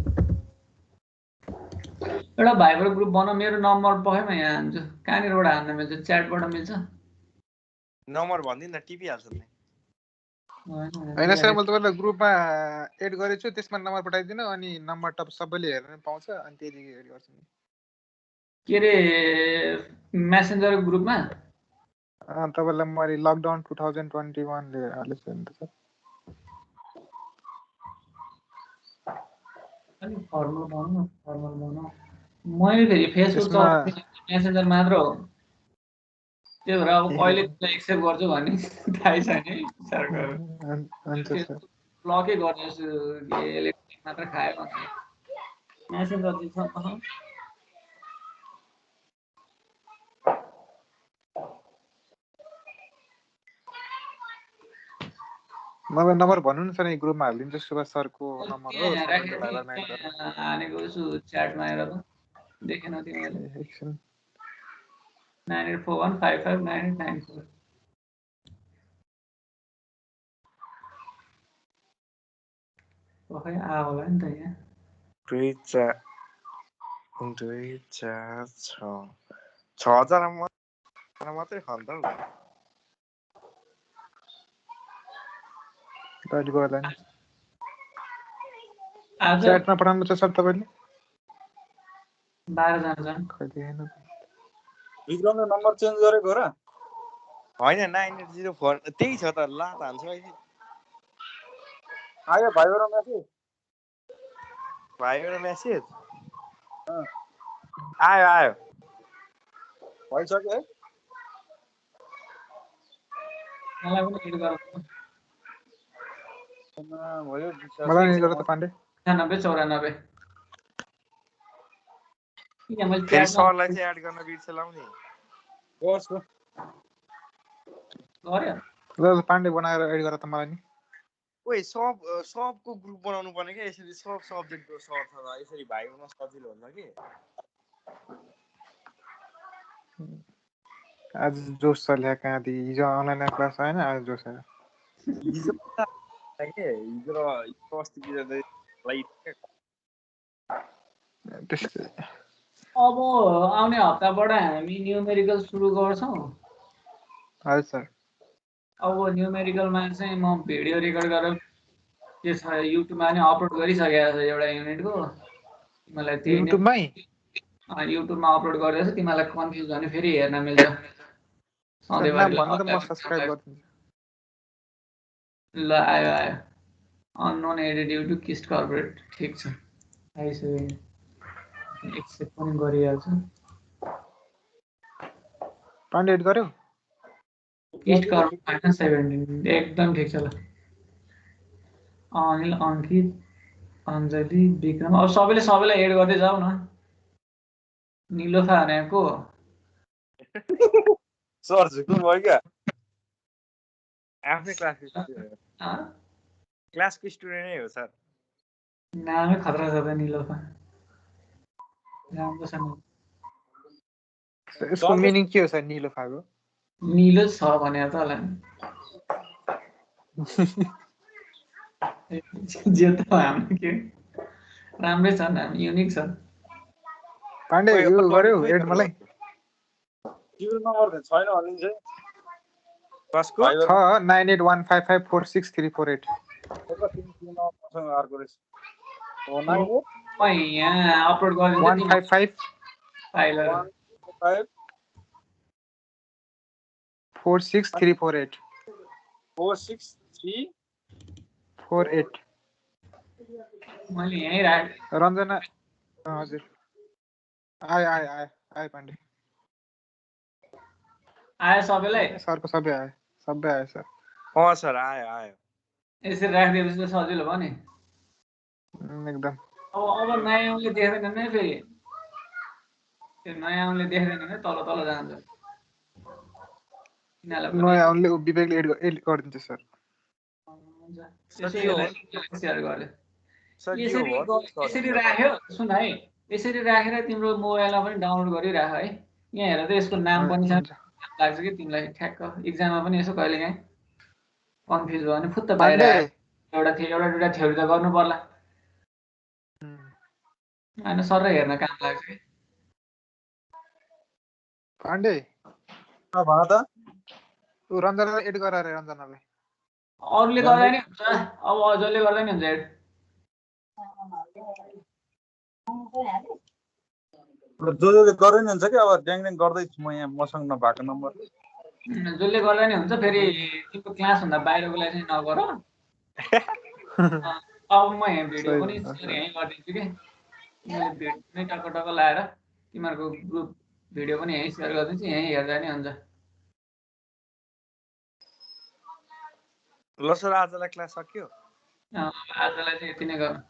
एउटा भाइबर ग्रुप बनाऊ। मेरो नम्बर पखाइ म यहाँ हान्छु। कहाँनिरबाट हान्न मिल्छ? च्याटबाट मिल्छ? नम्बर भन्दिन न, टिपिहाल्छ नि। हैन सर, मैले तपाईलाई ग्रुपमा एड गरेछु, त्यसमा नम्बर पठाइदिनु अनि नम्बर टप सबैले हेर्न पाउँछ अनि त्यतिकै एड गर्छु नि। के रे मेसेन्जर ग्रुपमा? तपाईलाई मैले लकडाउन 2021 ले हालेछु नि त सर। अलि फर्मल बनाउनु। मैले फेरि फेसबुक चलाउँदिनँ, मेसेन्जर मात्र हो। त्यही भएर अब कहिले एक्सेप्ट गर्छु भन्ने थाहै छैन है। विचार गरेर ब्लकै गर्छु, इलेक्ट्रिक मात्र खायो भने। मेसेन्जर चाहिँ छ। मलाई नम्बर भन्नु न सर, यो ग्रुपमा हालिदिन्छु। सुभाष सरको नम्बर हो। हानेको छु च्याटमा हेर त, देखेन तिमीले? 9841559894। पखै आ होला नि त यहाँ। 2 4 6 जना मात्रै खान्छ हौ। गाडी गर्दा नि च्याटमा पठाउनु छ सर तपाईले? 12 जना छन्। विक्रमले नम्बर चेन्ज गरेको हो र? होइन 980 त्यही छ त लात हान्छ अहिले आयो भाइबाट मेसेज भाइबाट मेसेज आयो भइसक्यो है मलाई पनि एड गर भयो मलाई नि गर त पाण्डे 94 किन मैले फेरि च्याटमा सरलाई चाहिँ एड गर्न बिर्से लाउने गर्छु गर्यो ल पाण्डे बनाएर एड गर त मलाई नि ओइ सबको ग्रुप बनाउनु पर्ने क्या यसरी सब सब्जेक्टको सर छ यसरी भाइ हुन सजिलो हुन्छ कि आज जोस चल्यो कहाँदेखि हिजो अनलाइन क्लास आएन आज जोस आयो हिजो हिजो अस्ति त्यस्तै अब आउने हप्ताबाट हामी न्युमेरिकल सुरु गर्छौँ हजुर सर अब न्युमेरिकलमा चाहिँ म भिडियो रेकर्ड गरेर के छ युट्युबमा नि अपलोड गरिसकेको छ एउटा युनिटको तिमीलाई त्यही नै युट्युबमै युट्युबमा अपलोड गर्दैछ तिमीलाई कन्फ्युज भने फेरि हेर्न मिल्छ सर नाम भन्नु त म सब्स्क्राइब गरिदिन्छु ल आयो unknown added YouTube KIST corporate ठिक छ आइसक्यो एक्सेप्ट पनि गरिहाल्छ पाण्डे एड गर्यो किस्ट कर्पोरेट -17 एकदम ठिक छ ल अनिल अङ्कित अञ्जली विक्रम अब सबैलाई एड गर्दै जाऊ न निलोफा भनेको सर झुक्नु भयो क्या आफ्नै क्लासको स्टुडेन्ट नै हो सर नामै खतरा छ त निलोफा राम्रो छ यसको मिनिङ के हो सर निलोफाको निलो छ भने त होला जे त हाम्रो के राम्रै छ नाम युनिक छ पाण्डे यो गर्यो एड मलाई टिबल नम्बर छैन भनिन्छ कसको छ 9815546348 अर्को रहेछ म यहाँ अपलोड गरिदिन्छु 155 फाइलहरु 46348 46348 मैले यहीँ राखेँ रञ्जना हजुर आयो पाण्डे आयो सबैलाई सरको सबै आयो सर सर आयो यसरी राखिदिएपछि त सजिलो भयो नि एकदम अब नयाँ आउनेले देख्दैन नै फेरि त्यो नयाँ आउनेले देख्दैन नै तल जान्छ नयाँ आउनेले विवेकले एड गरिदिन्छ सर सेयर गर्यो यसरी राख्यो सुन है यसरी राखेर तिम्रो मोबाइलमा पनि डाउनलोड गरिराख है यहाँ हेर त यसको नाम पनि छ लाग्छ कि तिमीलाई ठ्याक्क इक्जाममा पनि यसो कहिले काहीँ कन्फ्युज भयो भने फुत्त बाहिर एउटा दुइटा थ्योरी त गर्नु पर्ला होइन सर हेर्न काम लाग्छ कि पाण्डे भन त रञ्जनालाई एड गराएर रञ्जनालाई अरूले गर्दा नि हुन्छ अब जसले गर्दा नि हुन्छ एड जसले गरे नि हुन्छ कि अब ड्याङ गर्दैछु म यहाँ मसँग नभएको नम्बर जसले गर्दा नि हुन्छ फेरि तिम्रो क्लासभन्दा बाहिरकोलाई चाहिँ नगर अब म यहाँ भिडियो पनि यहीँ गरिदिन्छु कि मैले भिडियो नै टक्क लाएर तिमीहरूको ग्रुप भिडियो पनि यहीँ सेयर गरिदिन्छु यहीँ हेर्दा नि हुन्छ ल सर आजलाई क्लास सक्यो आजलाई चाहिँ यति नै गरौँ